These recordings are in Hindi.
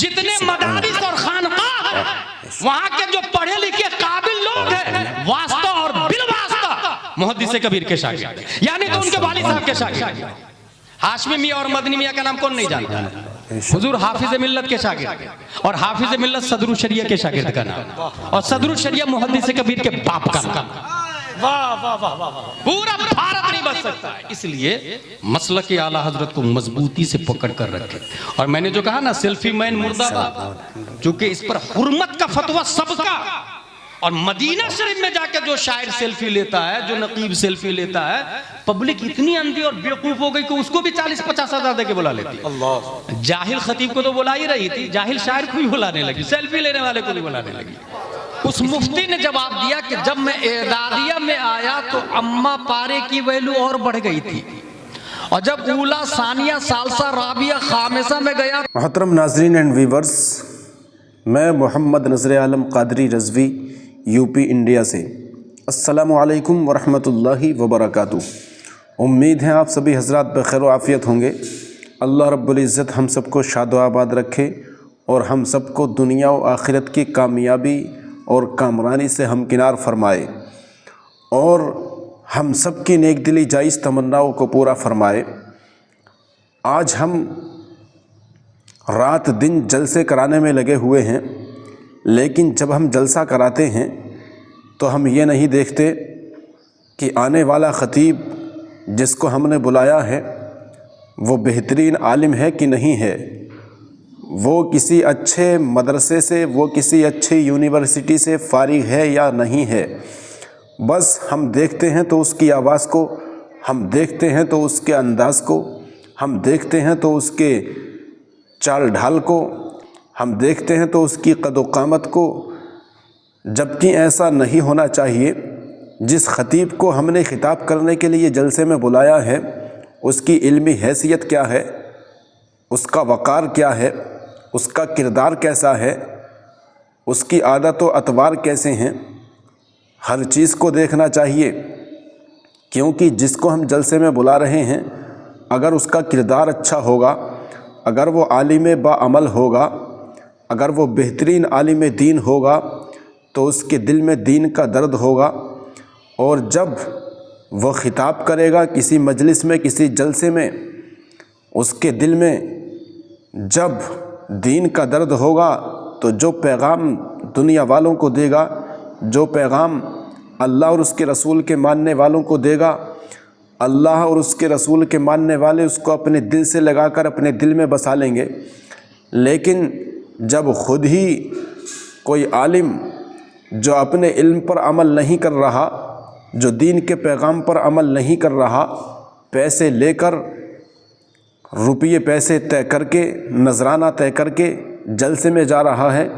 जितने मदारिस और खानकाह हैं, वहां के जो पढ़े लिखे काबिल लोग हैं, वास्ता और बिल वास्ता मुहद्दिस कबीर के शागिर्द, यानी तो उनके वालिद साहब के शागिर्द। हाशमी मियां और मदनी मियां का नाम कौन नहीं जानता? हुजूर हाफिज मिल्लत के शागिर्द, और हाफिज मिल्लत सदरुल शरिया के शागिर्द का नाम, और सदरुल शरिया मुहद्दिस कबीर के बाप का नाम। वाह वाह वाह वाह, पूरा भारत नहीं बच सकता है। इसलिए मसलक के आला हजरत को मजबूती से पकड़ कर रखे। और मैंने जो कहा ना सेल्फी मैन मुर्दाबाद, क्योंकि इस पर हुर्मत का फतवा सबका। और मदीना शरीफ में जाकर जो शायर सेल्फी लेता है, जो नकीब सेल्फी लेता है, पब्लिक इतनी अंधी और बेवकूफ हो गई कि उसको भी 40-50 हजार देके बुला लेती है। अल्लाह, जाहिल खतीब को तो बुला ही रही थी, जाहिल शायर को भी बुलाने लगी, सेल्फी लेने वाले को भी बुलाने लगी। उस मुफ्ती ने जवाब दिया कि जब मैं एदादिया में आया तो अम्मा पारे की वैल्यू और बढ़ गई थी, और जब ऊला सानिया सालसा राबिया खामिसा में गया। मोहतरम नाजरीन एंड वीवर्स, मैं मोहम्मद नज़र आलम कादरी रज़वी यूपी इंडिया से। अस्सलामु अलैकुम वरहमतुल्लाहि वबरकातुहू। उम्मीद है आप सभी हजरात बखैर आफ़ियत होंगे। अल्लाह रब्बुल इज़्ज़त हम सबको शाद आबाद रखे और हम सबको दुनिया और आखिरत की कामयाबी और कामरानी से हमकिनार फरमाए, और हम सब की नेक दिली जायज़ तमन्नाओं को पूरा फरमाए। आज हम रात दिन जलसे कराने में लगे हुए हैं, लेकिन जब हम जलसा कराते हैं तो हम ये नहीं देखते कि आने वाला ख़तीब जिसको हमने बुलाया है वो बेहतरीन आलिम है कि नहीं है, वो किसी अच्छे मदरसे से, वो किसी अच्छी यूनिवर्सिटी से फारिग है या नहीं है। बस हम देखते हैं तो उसकी आवाज़ को, हम देखते हैं तो उसके अंदाज़ को, हम देखते हैं तो उसके चाल ढाल को, हम देखते हैं तो उसकी कद-ओ-क़ामत को। जबकि ऐसा नहीं होना चाहिए। जिस ख़तीब को हमने ख़िताब करने के लिए जलसे में बुलाया है उसकी इल्मी हैसियत क्या है, उसका वक़ार क्या है, उसका किरदार कैसा है, उसकी आदत व अतवार कैसे हैं, हर चीज़ को देखना चाहिए। क्योंकि जिसको हम जलसे में बुला रहे हैं अगर उसका किरदार अच्छा होगा, अगर वो आलिम बाअमल होगा, अगर वो बेहतरीन आलिम दीन होगा तो उसके दिल में दीन का दर्द होगा, और जब वह ख़िताब करेगा किसी मजलिस में, किसी जलसे में, उसके दिल में जब दीन का दर्द होगा तो जो पैगाम दुनिया वालों को देगा, जो पैगाम अल्लाह और उसके रसूल के मानने वालों को देगा, अल्लाह और उसके रसूल के मानने वाले उसको अपने दिल से लगाकर अपने दिल में बसा लेंगे। लेकिन जब ख़ुद ही कोई आलिम जो अपने इल्म पर अमल नहीं कर रहा, जो दीन के पैगाम पर अमल नहीं कर रहा, पैसे लेकर, रुपये पैसे तय करके, नजराना तय करके जलसे में जा रहा है,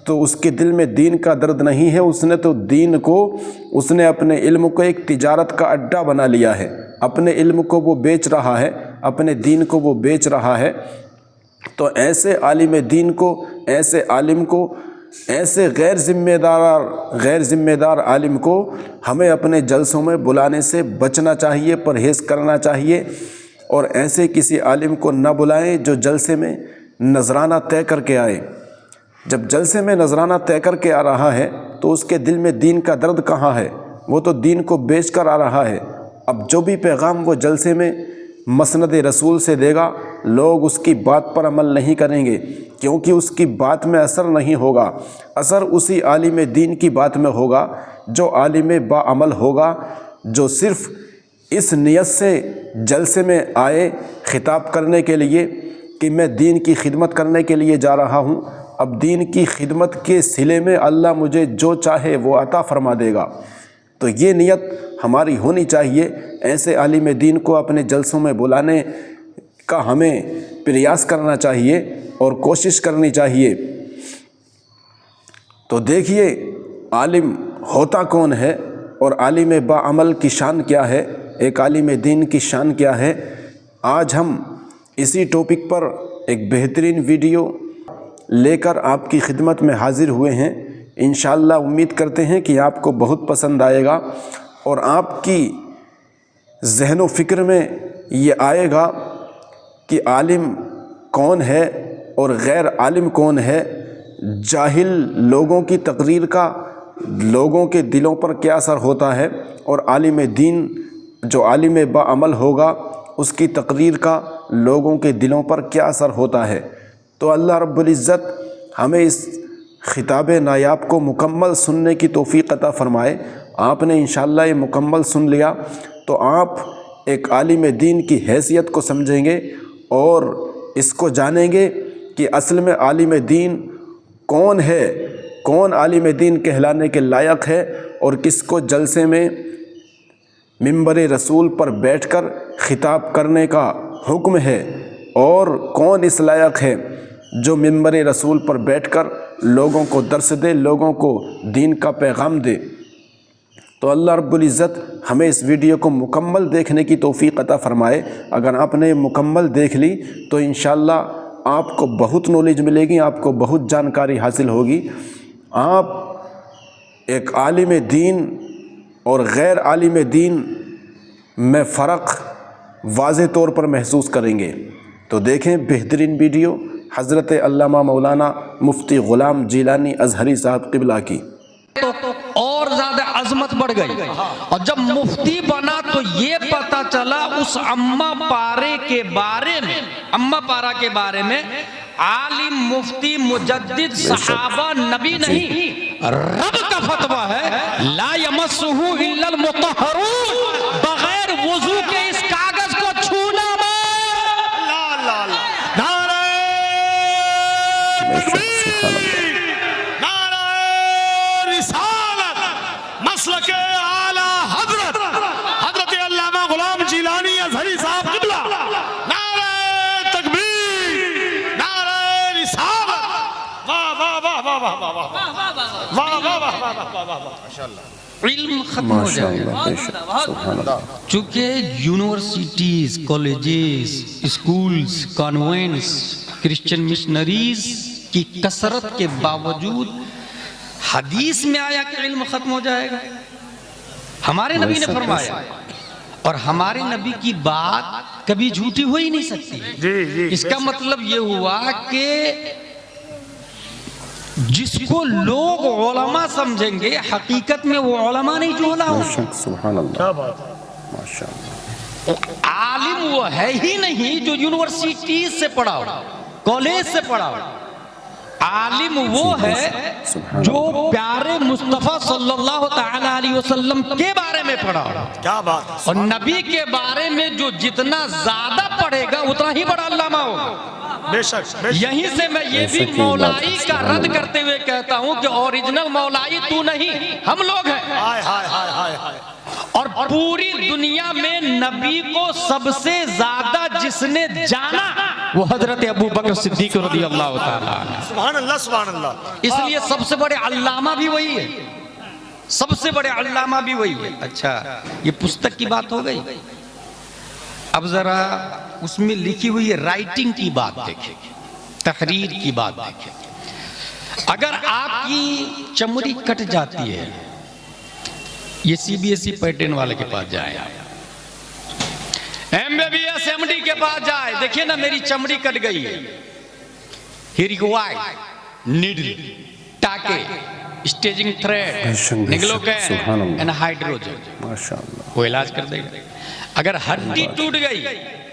तो उसके दिल में दीन का दर्द नहीं है। उसने तो दीन को, उसने अपने इल्म को एक तिजारत का अड्डा बना लिया है, अपने इल्म को वो बेच रहा है, अपने दीन को वो बेच रहा है। तो ऐसे आलिम दीन को, ऐसे आलिम को, ऐसे गैर ज़िम्मेदार आलिम को हमें अपने जलसों में बुलाने से बचना चाहिए, परहेज़ करना चाहिए। और ऐसे किसी आलिम को न बुलाएं जो जलसे में नजराना तय करके आए। जब जलसे में नजराना तय करके आ रहा है तो उसके दिल में दीन का दर्द कहाँ है, वो तो दीन को बेच कर आ रहा है। अब जो भी पैगाम वो जलसे में मसनद रसूल से देगा, लोग उसकी बात पर अमल नहीं करेंगे, क्योंकि उसकी बात में असर नहीं होगा। असर उसी आलिम दीन की बात में होगा जो आलिम बाअमल होगा, जो सिर्फ़ इस नियत से जलसे में आए ख़िताब करने के लिए कि मैं दीन की खिदमत करने के लिए जा रहा हूँ। अब दीन की खिदमत के सिले में अल्लाह मुझे जो चाहे वो अता फ़रमा देगा। तो ये नियत हमारी होनी चाहिए। ऐसे आलिम दीन को अपने जलसों में बुलाने का हमें प्रयास करना चाहिए और कोशिश करनी चाहिए। तो देखिए आलिम होता कौन है और आलिम बाअमल की शान क्या है, एक आलिम दीन की शान क्या है। आज हम इसी टॉपिक पर एक बेहतरीन वीडियो लेकर आपकी खिदमत में हाज़िर हुए हैं। इंशाअल्लाह उम्मीद करते हैं कि आपको बहुत पसंद आएगा और आपकी ज़हन व फ़िक्र में ये आएगा कि आलिम कौन है और गैर आलिम कौन है, जाहिल लोगों की तकरीर का लोगों के दिलों पर क्या असर होता है, और आलिम दीन जो आलिम बाअमल होगा उसकी तकरीर का लोगों के दिलों पर क्या असर होता है। तो अल्लाह रब्बुल इज़्ज़त हमें इस खिताब नायाब को मुकम्मल सुनने की तौफ़ीक़ अता फ़रमाए। आपने इंशाअल्लाह ये मुकम्मल सुन लिया तो आप एक आलिम दीन की हैसियत को समझेंगे और इसको जानेंगे कि असल में आलिम दीन कौन है, कौन आलिम दीन कहलाने के लायक है और किसको जलसे में मिंबर रसूल पर बैठकर खिताब करने का हुक्म है, और कौन इस लायक है जो मिंबर रसूल पर बैठकर लोगों को दर्स दे, लोगों को दीन का पैगाम दे। तो अल्लाह रब्बुल इज़्ज़त हमें इस वीडियो को मुकम्मल देखने की तौफ़ीक़ अता फ़रमाए। अगर आपने मुकम्मल देख ली तो इंशाअल्लाह आपको बहुत नॉलेज मिलेगी, आपको बहुत जानकारी हासिल होगी। आप एक आलिम दीन और गैर आलिम दीन में फ़र्क वाज़े तौर पर महसूस करेंगे। तो देखें बेहतरीन वीडियो हज़रत अल्लामा मौलाना मुफ्ती ग़ुलाम जिलानी अज़हरी साहब क़िबला की। तो और ज़्यादा अज़मत बढ़ गई, और जब मुफ्ती बना तो ये पता चला उस अम्मा पारे के बारे में, अम्मा पारा के बारे में आलिम मुफ्ती मुजद्दिद सहाबा नबी नहीं, रब का फतवा है, ला यमस्सुहु इल्लल मुतहहरून, बगैर वुजू के इस कागज को छूना इल्म खत्म हो जाएगा। चूँकि universities, colleges, schools, convents, Christian missionaries की कसरत के बावजूद हदीस में आया कि इल्म खत्म हो जाएगा। हमारे नबी ने फरमाया, और हमारे नबी की बात कभी झूठी हो ही नहीं सकती। इसका मतलब ये हुआ कि जिसको लोग उलमा समझेंगे हकीकत में वो उलमा नहीं जो उलमा हो। सुभान अल्लाह, क्या बात है, माशाअल्लाह। आलिम वो है ही नहीं जो यूनिवर्सिटी से पढ़ा हो, कॉलेज से पढ़ा हो। आलिम वो है जो प्यारे मुस्तफ़ा सल्लल्लाहु तआला अलैहि वसल्लम के बारे में पढ़ा हो। क्या बात है। और नबी के बारे में जो जितना ज्यादा पढ़ेगा उतना ही बड़ा अल्लामा होगा। बेशक, यहीं से मैं ये भी मौलाई का रद्द करते हुए कहता हूँ कि ओरिजिनल मौलाई तू नहीं, हम लोग हैं। हाय हाय हाय हाय हाय। और पूरी दुनिया में नबी को सबसे ज्यादा जिसने जाना वो हजरत अबू बकर सिद्दीक रज़ियल्लाहु ताला। सुभान अल्लाह, सुभान अल्लाह। इसलिए सबसे बड़े अल्लामा भी वही है, सबसे बड़े अल्लामा भी वही है। अच्छा, ये पुस्तक की बात हो गई। अब जरा उसमें लिखी हुई राइटिंग की बात देखें, तहरीर की बात देखें। अगर आपकी चमड़ी कट जाती है, ये सीबीएसई पैटर्न वाले के पास जाए, एमबीबीएस एमडी के पास जाए, देखिए ना मेरी चमड़ी कट गई है, ही रिक्वायर्ड नीडल, टाके, स्टेजिंग थ्रेड, निग्लोकैन एंड हाइड्रोजन, माशाअल्लाह, वो इलाज कर देगा। अगर हड्डी टूट गई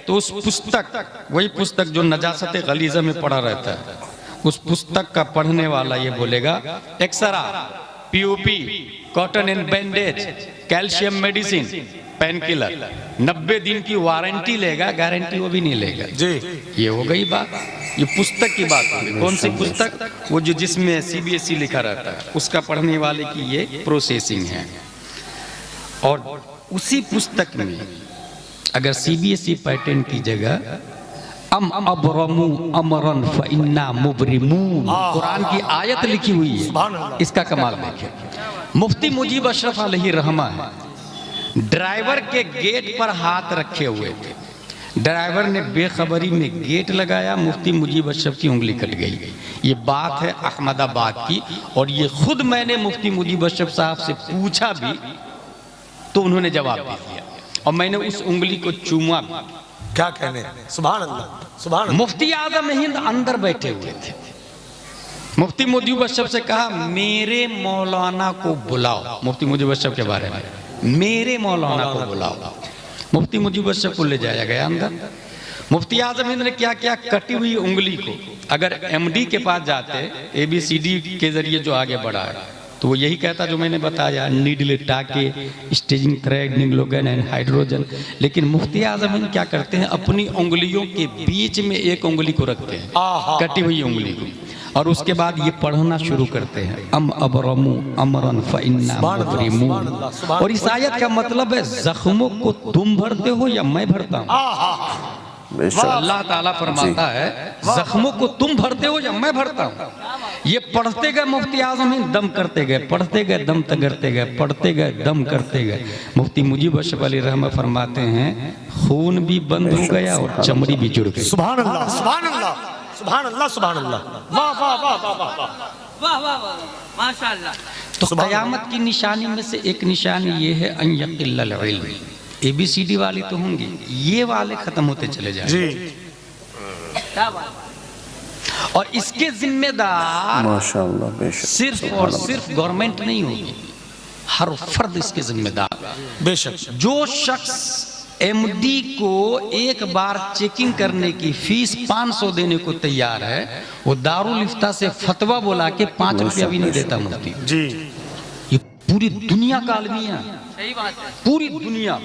तो उस पुस्तक, वही पुस्तक जो नजासत गलीज़ा में पढ़ा रहता है, उस पुस्तक का पढ़ने वाला ये बोलेगा x-ray, POP, cotton and bandage, calcium medicine, painkiller, 90 दिन की वारंटी लेगा, गारंटी वो भी नहीं लेगा जी। ये हो गई बात, ये पुस्तक की बात होगी। कौन सी पुस्तक? वो जो जिसमें सीबीएसई लिखा रहता है, उसका पढ़ने वाले की ये प्रोसेसिंग है। और उसी पुस्तक में अगर सीबीएसई पैटर्न की जगह अबरमू अमरन फइन्ना मुबरिमून, कुरान की आयत लिखी हुई है, इसका कमाल देखें। मुफ्ती मुजीब अशरफ अलैहि रहमा है, ड्राइवर के गेट पर हाथ रखे हुए थे, ड्राइवर ने बेखबरी में गेट लगाया, मुफ्ती मुजीब अशरफ की उंगली कट गई। ये बात है अहमदाबाद की, और ये खुद मैंने मुफ्ती मुजीब अशरफ साहब से पूछा भी तो उन्होंने जवाब दे दिया, और मैंने उस उंगली को चूमा भी। क्या कहने, सुभान अल्लाह, सुभान अल्लाह। मुफ्ती आजम हिंद अंदर बैठे हुए थे। मुफ्ती मुजीब अशरफ से कहा मेरे मौलाना को बुलाओ, मुफ्ती मुजीब अशरफ के बारे में, मेरे मौलाना को बुलाओ। मुफ्ती मुजीब अशरफ को ले जाया गया अंदर। मुफ्ती आजम हिंद ने क्या किया, कटी हुई उंगली को, अगर एमडी के पास जाते ABCD के जरिए जो आगे बढ़ा है तो वो यही कहता जो मैंने बताया, नीडल टाके, स्टेजिंग थ्रेड, निग्लोगन एंड हाइड्रोजन। लेकिन मुफ्ती आजम हिंद क्या करते हैं, अपनी उंगलियों के बीच में एक उंगली को रखते हैं, कटी हुई उंगली को, और उसके बाद ये पढ़ना शुरू करते हैं, अबरमु अमरन फइन्ना मुबरिमू। और इस आयत का मतलब है जख्मों को तुम भरते हो या मैं भरता हूँ। अल्लाह ताला फरमाता है जख्मों को तुम भरते हो या मैं भरता हूँ। ये पढ़ते गए मुफ्ती आजम हिंद, दम करते गए, पढ़ते गए, दम करते गए, पढ़ते गए, दम करते गए। मुफ्ती मुजीब अशरफ अली रहमत फरमाते हैं खून भी बंद हो गया और चमड़ी भी जुड़ गई। सुभान अल्लाह, सुभान अल्लाह, सुभान अल्लाह, सुभान अल्लाह, वाह वाह वाह वाह वाह वाह वाह वाह माशाअल्लाह। तो क़यामत की निशानी में से एक निशानी ये है अन यक़िल्लल इल्म। ABCD वाली तो होंगी, ये वाले खत्म होते चले जाएंगे जी। क्या बात। और इसके जिम्मेदार माशाअल्लाह बेशक सिर्फ और सिर्फ गवर्नमेंट नहीं होगी, हर फर्द इसके जिम्मेदार। बेशक। जो शख्स MD को एक बार चेकिंग करने की फीस 500 देने को तैयार है, वो दारुल इफ्ता से फतवा बोला के 5 रुपया भी नहीं देता मुफ्ती। जी। ये पूरी दुनिया का अलमिया, सही बात है। पूरी दुनिया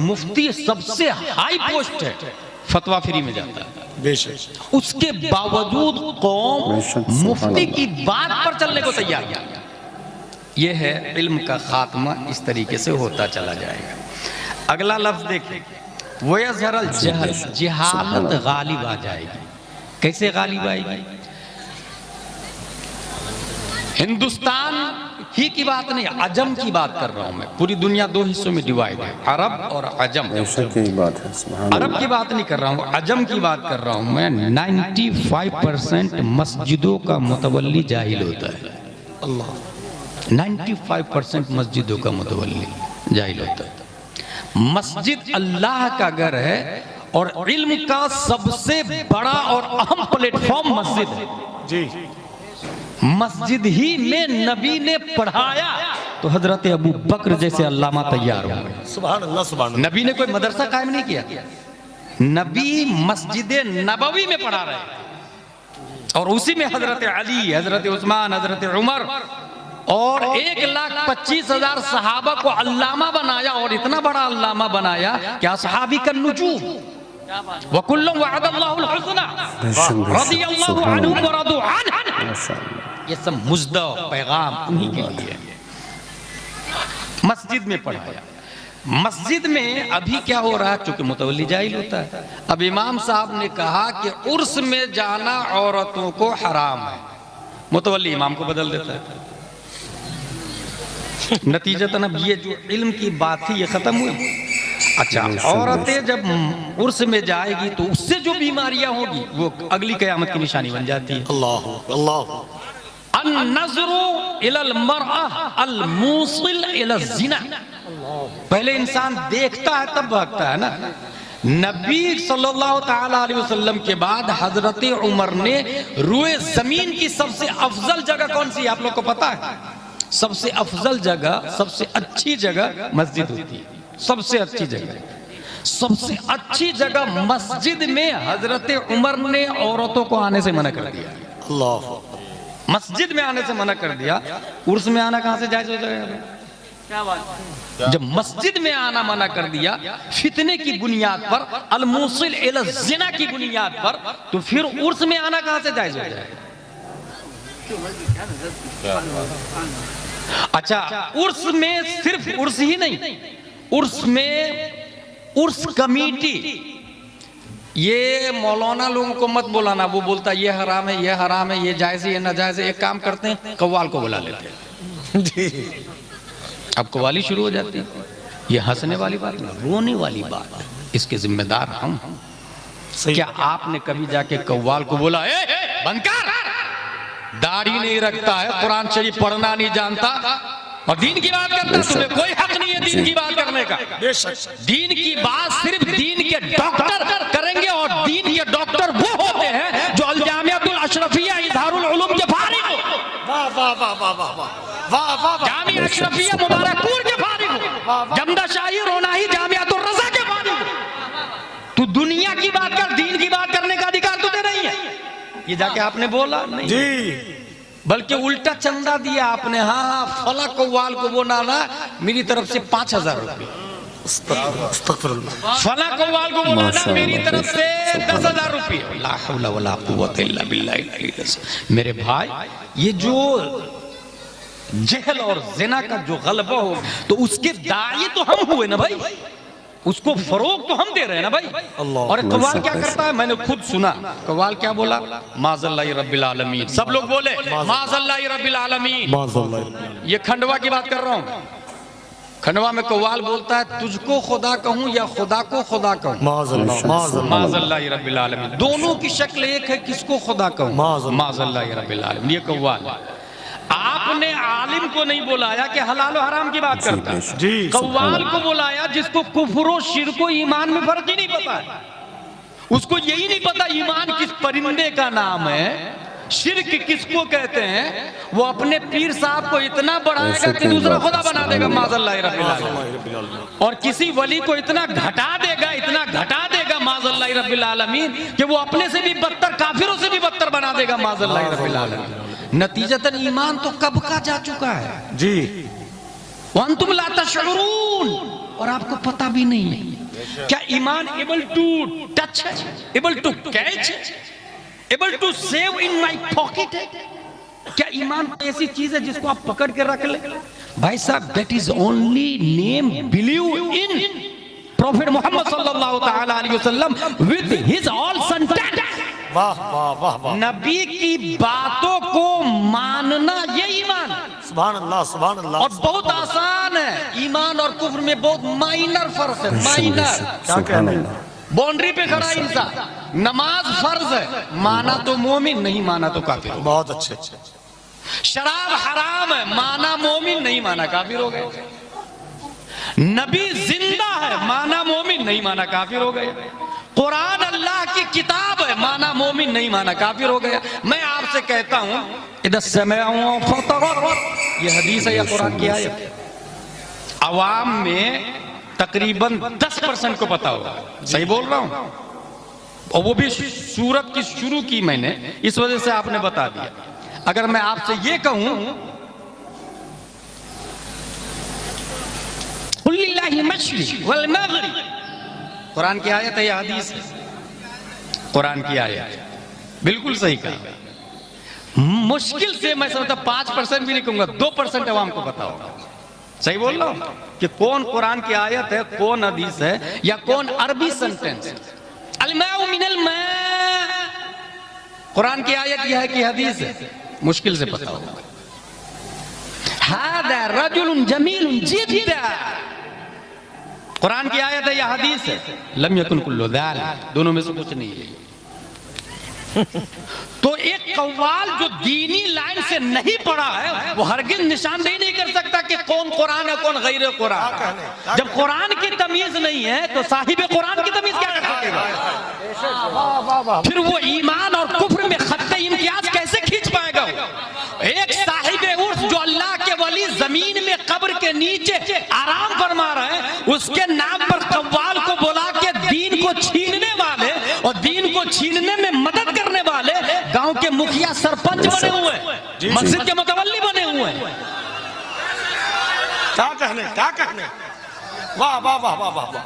मुफ्ती सबसे हाई पोस्ट है, फतवा फ्री में जाता है। बेशक। उसके बावजूद कौम मुफ्ती की बात पर चलने को तैयार है। यह है इल्म का खात्मा, इस तरीके से होता चला जाएगा। अगला लफ्ज देखिए, वयज़हरल जहल, जहालत गालिब आ जाएगी। कैसे गालिब आएगी? हिंदुस्तान ही की बात नहीं, अजम की बात कर रहा हूं मैं। पूरी दुनिया 2 हिस्सों में डिवाइड है, अरब और अजम। बेशक यही बात है, सुभान अरब की बात नहीं कर रहा हूँ, अजम की बात कर रहा हूँ मैं। 95% मस्जिदों का मुतवल्ली जाहिल होता है। अल्लाह। 95% मस्जिदों का मुतवल्ली जाहिल होता है। मस्जिद अल्लाह का घर है और इल्म का सबसे बड़ा और अहम प्लेटफॉर्म मस्जिद है। जी। मस्जिद ही में नबी ने पढ़ाया तो हजरत अबू बकर जैसे अल्लामा तैयार हो गए। सुभान अल्लाह, सुभान अल्लाह। नबी ने कोई मदरसा कायम नहीं किया, नबी मस्जिद नबवी में पढ़ा रहे और उसी में हजरत अली, हजरत उस्मान, हजरत उमर और 1,25,000 सहाबा को अल्लामा बनाया। और इतना बड़ा अल्लामा बनाया कि असहाबी का नुजूम वकुल्लुम वअदल्लाहुल हुस्ना रदियल्लाहु अन्हुम व रदू अन्हु। माशाअल्लाह। ये सब मुज्दा पैगाम उन्हीं के लिए मस्जिद में पढ़ाया। मस्जिद में अभी क्या हो रहा है, चूंकि मुतवल्ली जाहिल होता है। अब इमाम साहब ने कहा कि उर्स में जाना औरतों को हराम है, मुतवल्ली इमाम को बदल देता है। नतीजतन अब ये जो इल्म की बात थी ये खत्म हुई। अच्छा, औरतें जब उर्स में जाएगी तो उससे जो बीमारियां होगी वो अगली कयामत की निशानी बन जाती है। अल्लाह अल्लाह। अन-नज़्रु इलल मरअह अल-मूसिल इला ज़िना। पहले इंसान देखता है तब भागता है ना। नबी सल्लल्लाहु ताला अलैहि वसल्लम के बाद हजरत उमर ने रुए जमीन की सबसे अफजल जगह कौन सी है आप लोग को पता है? सबसे अफजल जगह, सबसे अच्छी जगह मस्जिद होती है। सबसे अच्छी जगह, सबसे अच्छी जगह मस्जिद में हजरत उमर ने औरतों को आने से मना कर दिया। अल्लाह। मस्जिद में आने से मना कर दिया। उर्स में आना कहां से जायज हो जाएगा? क्या बात। जब मस्जिद में आना मना कर दिया फितने की बुनियाद पर, अल-मूसिल इला ज़िना की बुनियाद पर, तो फिर उर्स में आना कहां से जायज हो जाएगा? अच्छा, उर्स में सिर्फ उर्स ही नहीं, उर्स में उर्स कमेटी, ये मौलाना लोगों को मत बोलाना, वो बोलता ये हराम है, ये हराम है, ये जायज है, ये नाजायज है। एक काम करते हैं, कव्वाल को बुला लेते हैं। अब कव्वाली शुरू हो जाती है। ये हंसने वाली बात नहीं, रोने वाली बात है। इसके जिम्मेदार हम। क्या आपने कभी जाके कव्वाल को बोला बंद कर, दाढ़ी नहीं रखता है, कुरान शरीफ पढ़ना नहीं जानता, और दीन की बात करता है, तुम्हें कोई हक नहीं है दीन की बात करने का। बेशक दीन की बात सिर्फ दीन के डॉक्टर करेंगे, और दीन के डॉक्टर वो होते हैं जो अल जामियातुल अशरफिया इजहारुल उलूम के फारिग हो, वाह वाह वाह वाह वाह वाह वाह वाह जामिया अशरफिया मुबारकपुर के फारिग हो, जमदा शाही रोनाही जामियातुल रज़ा के फारिग हो। तू दुनिया की बात कर, दीन की बात करने का अधिकार तुझे नहीं है। ये जाके आपने बोला नहीं, जी बल्कि उल्टा चंदा दिया आपने। हाँ, फला कव्वाल को वो नाना मेरी तरफ से 5,000 रुपये, अस्तगफिरुल्लाह। फला कव्वाल को बोला ना माशाअल्लाह, मेरी तरफ से सुभान 10,000 रुपये। ला हौला वला कुव्वत इल्ला बिल्लाह। मेरे भाई, ये जो जहल और जिना का जो गलबा हो, तो उसके दाई तो हम हुए ना भाई, उसको फरोग तो हम दे रहे हैं ना भाई। और कव्वाल क्या करता है, मैंने खुद सुना। कव्वाल क्या बोला? माज़ल्लाहि रब्बिल आलमीन। सब लोग बोले माज़ल्लाहि रब्बिल आलमीन। ये खंडवा की बात कर रहा हूँ। खंडवा में कव्वाल बोलता है, तुझको खुदा कहूँ या खुदा को खुदा कहूँ। माज़ल्लाहि रब्बिल आलमीन। दोनों की शक्ल एक है, किसको खुदा कहूँ? माज़ल्लाहि रब्बिल आलमीन। ये कव्वाल। आपने आलिम को नहीं बुलाया कि हलाल और हराम की बात करता है, जी कव्वाल को बुलाया जिसको कुफ्र शिर्क को ईमान में फर्क ही नहीं पता है। उसको यही नहीं पता ईमान किस परिंदे का नाम है, शिर्क किसको कहते हैं। वो अपने पीर साहब को इतना बढ़ाएगा कि दूसरा खुदा बना देगा, माज़ल्लाहि रब्बिल आलमीन। और किसी वली को इतना घटा देगा माज़ल्लाहि रब्बिल आलमीन, कि वो अपने से भी बदतर, काफिरों से भी बदतर बना देगा, माज़ल्लाहि रब्बिल आलमीन। नतीजतन ईमान तो कब का जा चुका है जी। वअंतुम ला तशउरून, और आपको पता भी नहीं है। क्या ईमान एबल टू टच है, able to catch, able to save in my pocket है? क्या ईमान ऐसी चीज है जिसको आप पकड़ के रख ले? भाई साहब, that is only name believe in prophet Mohammad सल्लल्लाहु तआला अलैहि वसल्लम विद हिज ऑल सेंटेंस। वाह वाह वाह वाह। नबी की बातों को मानना ये ईमान। सुभान अल्लाह सुभान अल्लाह। और बहुत आसान है, ईमान और कुफ्र में बहुत माइनर फर्क है, माइनर। बाउंड्री पे खड़ा इंसान, नमाज फर्ज है, माना तो मोमिन, नहीं माना तो काफिर। बहुत अच्छे। शराब हराम है, माना मोमिन, नहीं माना काफिर हो गए। नबी जिंदा है, माना मोमिन, नहीं माना काफिर हो गए। कुरान अल्लाह की किताब है, माना मोमिन, नहीं माना काफिर हो गया। मैं आपसे कहता हूं, इधर समेअू फतगर्र, ये हदीस है या कुरान की आयत? अवाम में तकरीबन 10% को पता होगा, सही बोल रहा हूं? और वो भी सूरत की शुरू की मैंने, इस वजह से आपने बता दिया। अगर मैं आपसे ये कहूं, कुल्लिल्लाहि मशरिक़ वल मग़रिब, कुरान की आयत है या हदीस है? कुरान की आयत, बिल्कुल सही कहा। मुश्किल से मैं समझता 5% भी नहीं कहूंगा, 2% अवाम को पता होगा। सही बोल रहा हूं कि कौन कुरान की आयत है, कौन हदीस है, या कौन अरबी सेंटेंस है। अलमाउ मिनल मा, कुरान की आयत यह है कि हदीस है, मुश्किल से पता होगा। हादा रजुलुन जमीलुन जिद्दा, कुरान की आयत है या हदीस है? लम यकुन कुल्लु ज़ालिक, दोनों में से कुछ नहीं है। तो एक कव्वाल जो दीनी लाइन से नहीं पढ़ा है, वो हरगिज निशानदेही नहीं कर सकता कि कौन कुरान है, कौन गैर कुरान। जब कुरान की तमीज नहीं है, तो साहिब कुरान की तमीज क्या कर सकेगा? फिर वो ईमान और कुफ्र में खत्ते इम्तियाज कैसे खींच पाएगा? एक साहिब उर्स जो अल्लाह के वली जमीन में कब्र के नीचे आराम फरमा रहे हैं, उसके नाम पर कव्वाल को बुला के दीन को छीनने वाले और दीन को छीनने में मदद करने वाले गांव के मुखिया सरपंच बने हुए, मस्जिद के मुतवल्ली बने हुए। क्या कहने। वाह वाह वाह वाह वाह।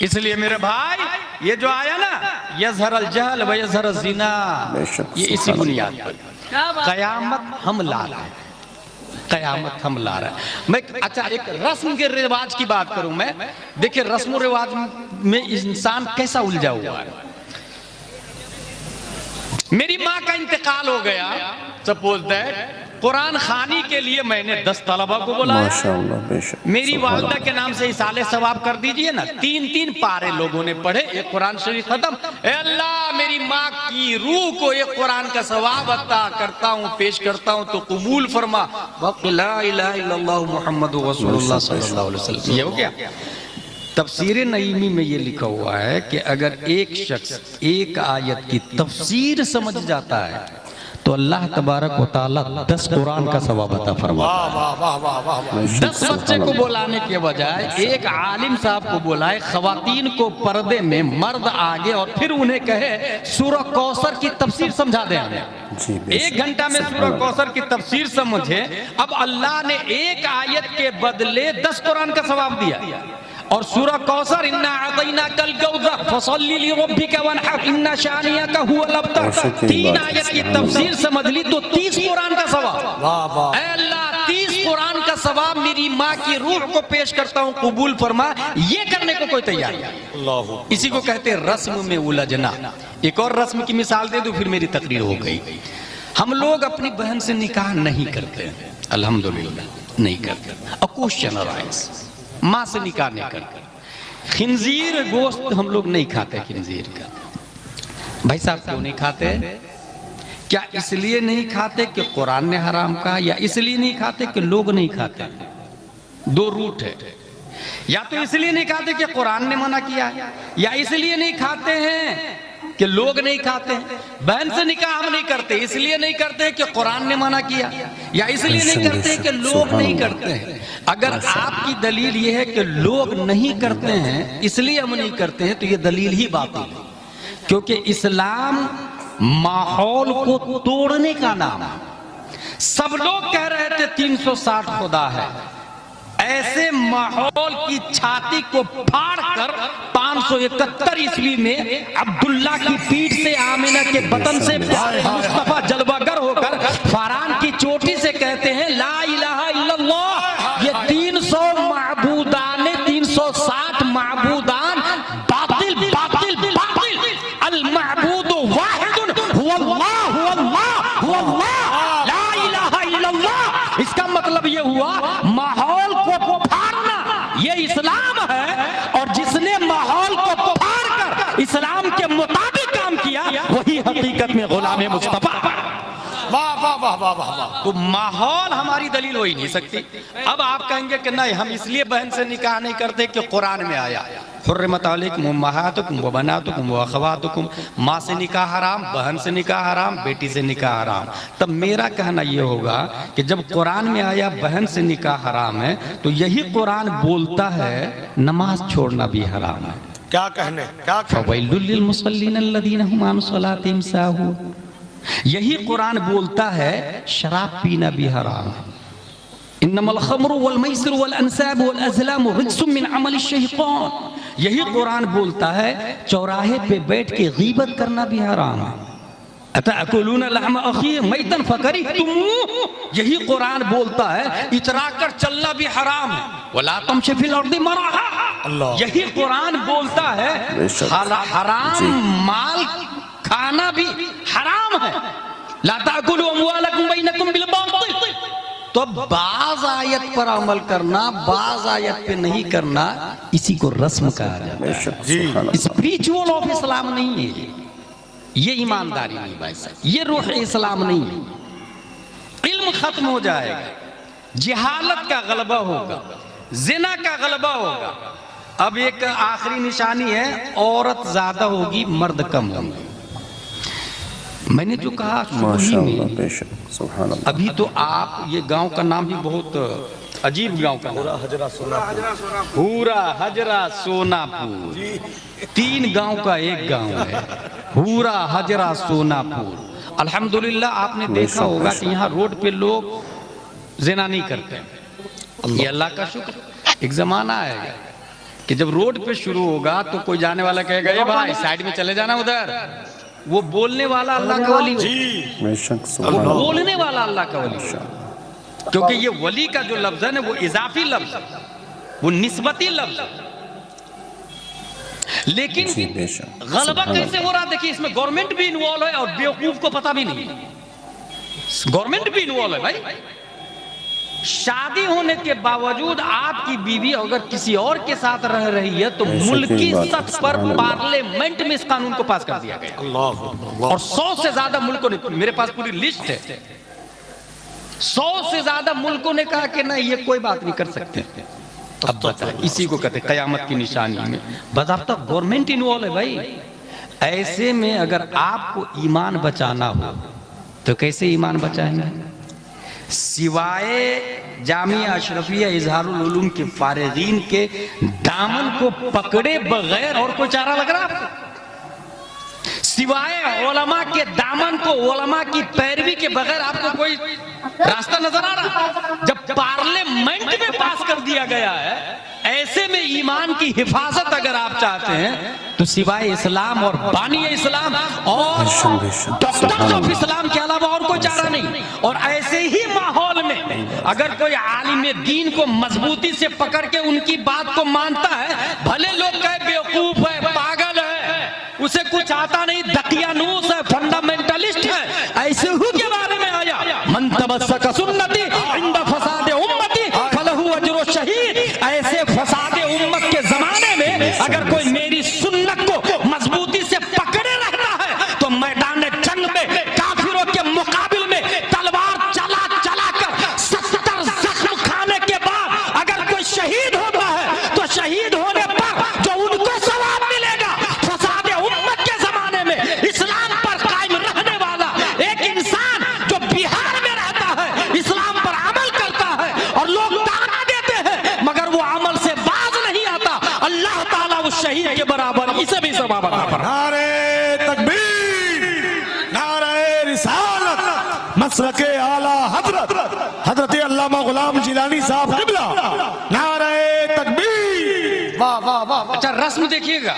इसलिए मेरे भाई, ये जो आया ना, यज़हर अल जहल व यज़हर अज़ ज़िना, ये इसी बुनियाद पर कयामत हम ला रहे हैं, कयामत हम ला रहे हैं। मैं अच्छा एक रस्म के रिवाज की बात करूं मैं। देखिए रस्म रिवाज में इंसान कैसा उलझा हुआ है। मेरी माँ का इंतकाल हो गया, सपोज दैट, कुरान खानी के लिए मैंने 10 तलबा को बुलाया। माशाअल्लाह, बेशक। मेरी वालिदा के नाम से इसाले सवाब कर दीजिए ना। 3-3 पारे लोगों ने पढ़े, एक कुरान शरीफ खत्म। ए अल्लाह मेरी माँ की रूह को एक कुरान का सवाब अता करता हूँ, पेश करता हूँ, तो कबूल फरमा। ला इलाहा इल्लल्लाह मुहम्मदुर रसूलुल्लाह सल्लल्लाहु अलैहि वसल्लम। ये हो गया। तफसीर नईमी में ये लिखा हुआ है कि अगर एक शख्स एक आयत की तफसीर समझ जाता है तो अल्लाह तबारक व तआला 10 कुरान का सवाब अता फरमाता है। 10 बच्चे को बुलाने के बजाय एक आलिम साहब को बुलाए, खवातीन को पर्दे में, मर्द आगे, और फिर उन्हें कहे सूरह कौसर की तफसीर समझा दे हमें। 1 घंटा में सूरह कौसर की तफसीर समझे। अब अल्लाह ने एक आयत के बदले 10 कुरान का सवाब दिया। और सूरह कौसर, इन्ना अतैना कल कौसर फसल्ली लिरब्बिका वनहर इन्ना शानियका हुवल अबतर, 3 आयत की तफसीर समझ ली तो 30 कुरान का सवाब। वाह वाह। ऐ अल्लाह 30 कुरान का सवाब मेरी माँ की रूह को पेश करता हूँ, कबूल फरमा। ये करने को कोई तैयार नहीं। इसी को कहते हैं रस्म में उलझना। एक और रस्म की मिसाल दे दो फिर मेरी तकरीर हो गई। हम लोग अपनी बहन से निकाह नहीं करते, अल्हम्दुलिल्लाह नहीं करते। अ क्वेश्चन अराइज, माँ से निकाह नहीं करते। खिंजीर गोश्त हम लोग नहीं खाते। खिंजीर का भाई साहब क्यों नहीं खाते? क्या इसलिए नहीं खाते कि कुरान ने हराम कहा, या इसलिए नहीं खाते कि लोग नहीं खाते? 2 रूट है। या तो इसलिए नहीं खाते कि कुरान ने मना किया है, या इसलिए नहीं खाते हैं कि लोग नहीं खाते हैं। बहन से निकाह हम नहीं करते, इसलिए नहीं करते कि कुरान ने मना किया, या इसलिए नहीं करते कि लोग नहीं करते हैं। अगर आपकी दलील ये है कि लोग नहीं करते हैं इसलिए हम नहीं करते हैं, तो ये दलील ही बातिल है। क्योंकि इस्लाम माहौल को तोड़ने का नाम है। सब लोग कह रहे थे 360 खुदा है, ऐसे माहौल की छाती को फाड़कर 571 ईस्वी में अब्दुल्ला की पीठ से, आमिना के बतन से मुस्तफा जलवागर होकर फरान की चोटी से कहते हैं ला इलाहा इल्लल्लाह। ये 300 माबूदान, 360 माबूदान बातिल बातिल बातिल। अल माबूदु वाहिदुन हुवल्लाह हुवल्लाह हुवल्लाह ला इलाहा इल्लल्लाह। इसका मतलब ये हुआ माहौल को फाड़ना ये इस्लाम है, और जिसने माहौल को फाड़कर इस्लाम के मुताबिक काम किया वही हकीकत में गुलाम मुस्तफा। वाह वाह वाह वाह वाह। तो माहौल हमारी दलील हो ही नहीं सकती। अब आप कहेंगे कि नहीं हम इसलिए बहन से निकाह नहीं करते कि कुरान में आया हुर्रिमत अलैकुम उम्महातुकुम व बनातुकुम व अखवातुकुम। माँ से निकाह हराम, बहन से निकाह हराम, बेटी से निकाह हराम। तब मेरा कहना यह होगा कि जब कुरान में आया बहन से निकाह हराम है, तो यही कुरान बोलता है नमाज छोड़ना भी हराम है। क्या कहने, क्या कहने? फवैलुल लिल मुसल्लीन अल्लज़ीना हुम अन सलातिहिम साहून। यही कुरान बोलता है शराब पीना भी हराम है। इन्नमल खम्रु वल मैसिरु वल अंसाब वल अज़लामु रिज्सुम मिन अमलि शैतान। यही कुरान बोलता है चौराहे पे बैठ के गीबत करना भी हराम है। अतअकुलूना लहम अखी मैतन फकरिहतुमूह। यही कुरान बोलता है इतरा कर चलना भी हराम है। वला तमशी फिल अर्दि मरहा। यही कुरान बोलता है हराम माल खाना भी हराम है। ला ताकुलू अमवालकुम बैनकुम बिल बातिल। तो बाज आयत पर अमल करना, बाज आयत पे नहीं करना, इसी को रस्म कहा जाता है। स्पिरिचुअल ऑफ इस्लाम नहीं है ये ईमानदारी नहीं भाई साहब, ये रूह इस्लाम नहीं है। इल्म खत्म हो जाएगा, जिहालत का गलबा होगा, जिना का गलबा होगा। अब एक आखिरी निशानी है, औरत ज्यादा होगी मर्द कम होंगे। मैंने जो कहा अभी तो आप, ये गांव का नाम भी बहुत अजीब गांव का नाम, पूरा हजरा सोनापुर। 3 गांव का एक गांव है, पूरा हजरा सोनापुर। अल्हम्दुलिल्लाह आपने देखा होगा कि यहाँ रोड पे लोग जिना नहीं करते। ये अल्लाह का शुक्र। एक जमाना आएगा कि जब रोड पे शुरू होगा तो कोई जाने वाला कहेगा ए भाई साइड में चले जाना उधर। वो बोलने वाला अल्लाह का वली, वो बोलने वाला अल्लाह का वली। क्योंकि ये वली का जो लफ्ज है ना वो इजाफी लफ्ज, वो निस्बती लफ्ज। लेकिन गलबा कैसे हो रहा देखिए, इसमें गवर्नमेंट भी इन्वॉल्व है और बेवकूफ को पता भी नहीं। गवर्नमेंट भी इन्वॉल्व है भाई। शादी होने के बावजूद आपकी बीवी अगर किसी और के साथ रह रही है तो मुल्की सतह पर पार्लियामेंट में इस कानून को पास कर दिया गया। अल्लाह और 100 से ज्यादा मुल्कों ने, मेरे पास पूरी लिस्ट है, 100 से ज्यादा मुल्कों ने कहा कि नहीं ये कोई बात नहीं कर सकते। अब बताए, इसी को कहते कयामत की निशानी में बाज़ाब्ता गवर्नमेंट इन्वॉल्व है भाई। ऐसे में अगर आपको ईमान बचाना हो तो कैसे ईमान बचाएंगे? सिवाय जामिया अशरफिया इजहारुल उलूम के फारिगीन के दामन को पकड़े बगैर और कोई चारा लग रहा आपको? सिवाय उलमा के दामन को, उलमा की पैरवी के बगैर आपको कोई रास्ता नजर आ रहा? जब पार्लियामेंट में पास कर दिया गया है, ऐसे में ईमान की हिफाजत अगर आप चाहते हैं तो सिवाय इस्लाम और बानी इस्लाम और डॉक्टर्स ऑफ इस्लाम के अलावा और कोई चारा नहीं। और ऐसे ही माहौल में अगर कोई आलिम दीन को मजबूती से पकड़ के उनकी बात को मानता है, भले लोग कहे बेवकूफ है, पागल है, उसे कुछ आता नहीं, दकियानूस है, फंडामेंटलिस्ट है, ऐसे ही के बारे में आया मन तमस्सक सुन्नती इंद फसाद उम्मती फलहु अजर शहीद। ऐसे फसाद उम्मत के जमाने में अगर कोई मेरी सुन्नत को मजबूती से पकड़े रहता है तो मैदान जंग में काफिरों के मुकाबिल में तलवार चला चला कर 70 जख्म खाने के बाद अगर कोई शहीद होता है तो शहीद होने पर जो उनको सवाब मिलेगा, फसाद उम्मत के जमाने में इस्लाम पर कायम रहने वाला एक इंसान जो बिहार में रहता है, इस्लाम पर अमल करता है और लोग ताना देते हैं मगर वो अमल से बाज नहीं आता, अल्लाह ताला उस शहीद के बराबर, इसे भी सवाब अता फरमाए। नारे तकबीर, नारे रिसालत, मसलके आला हजरत अल्लामा गुलाम जिलानी साहब क़िबला, नारे तकबीर। वाह वाह वाह। अच्छा, रस्म देखिएगा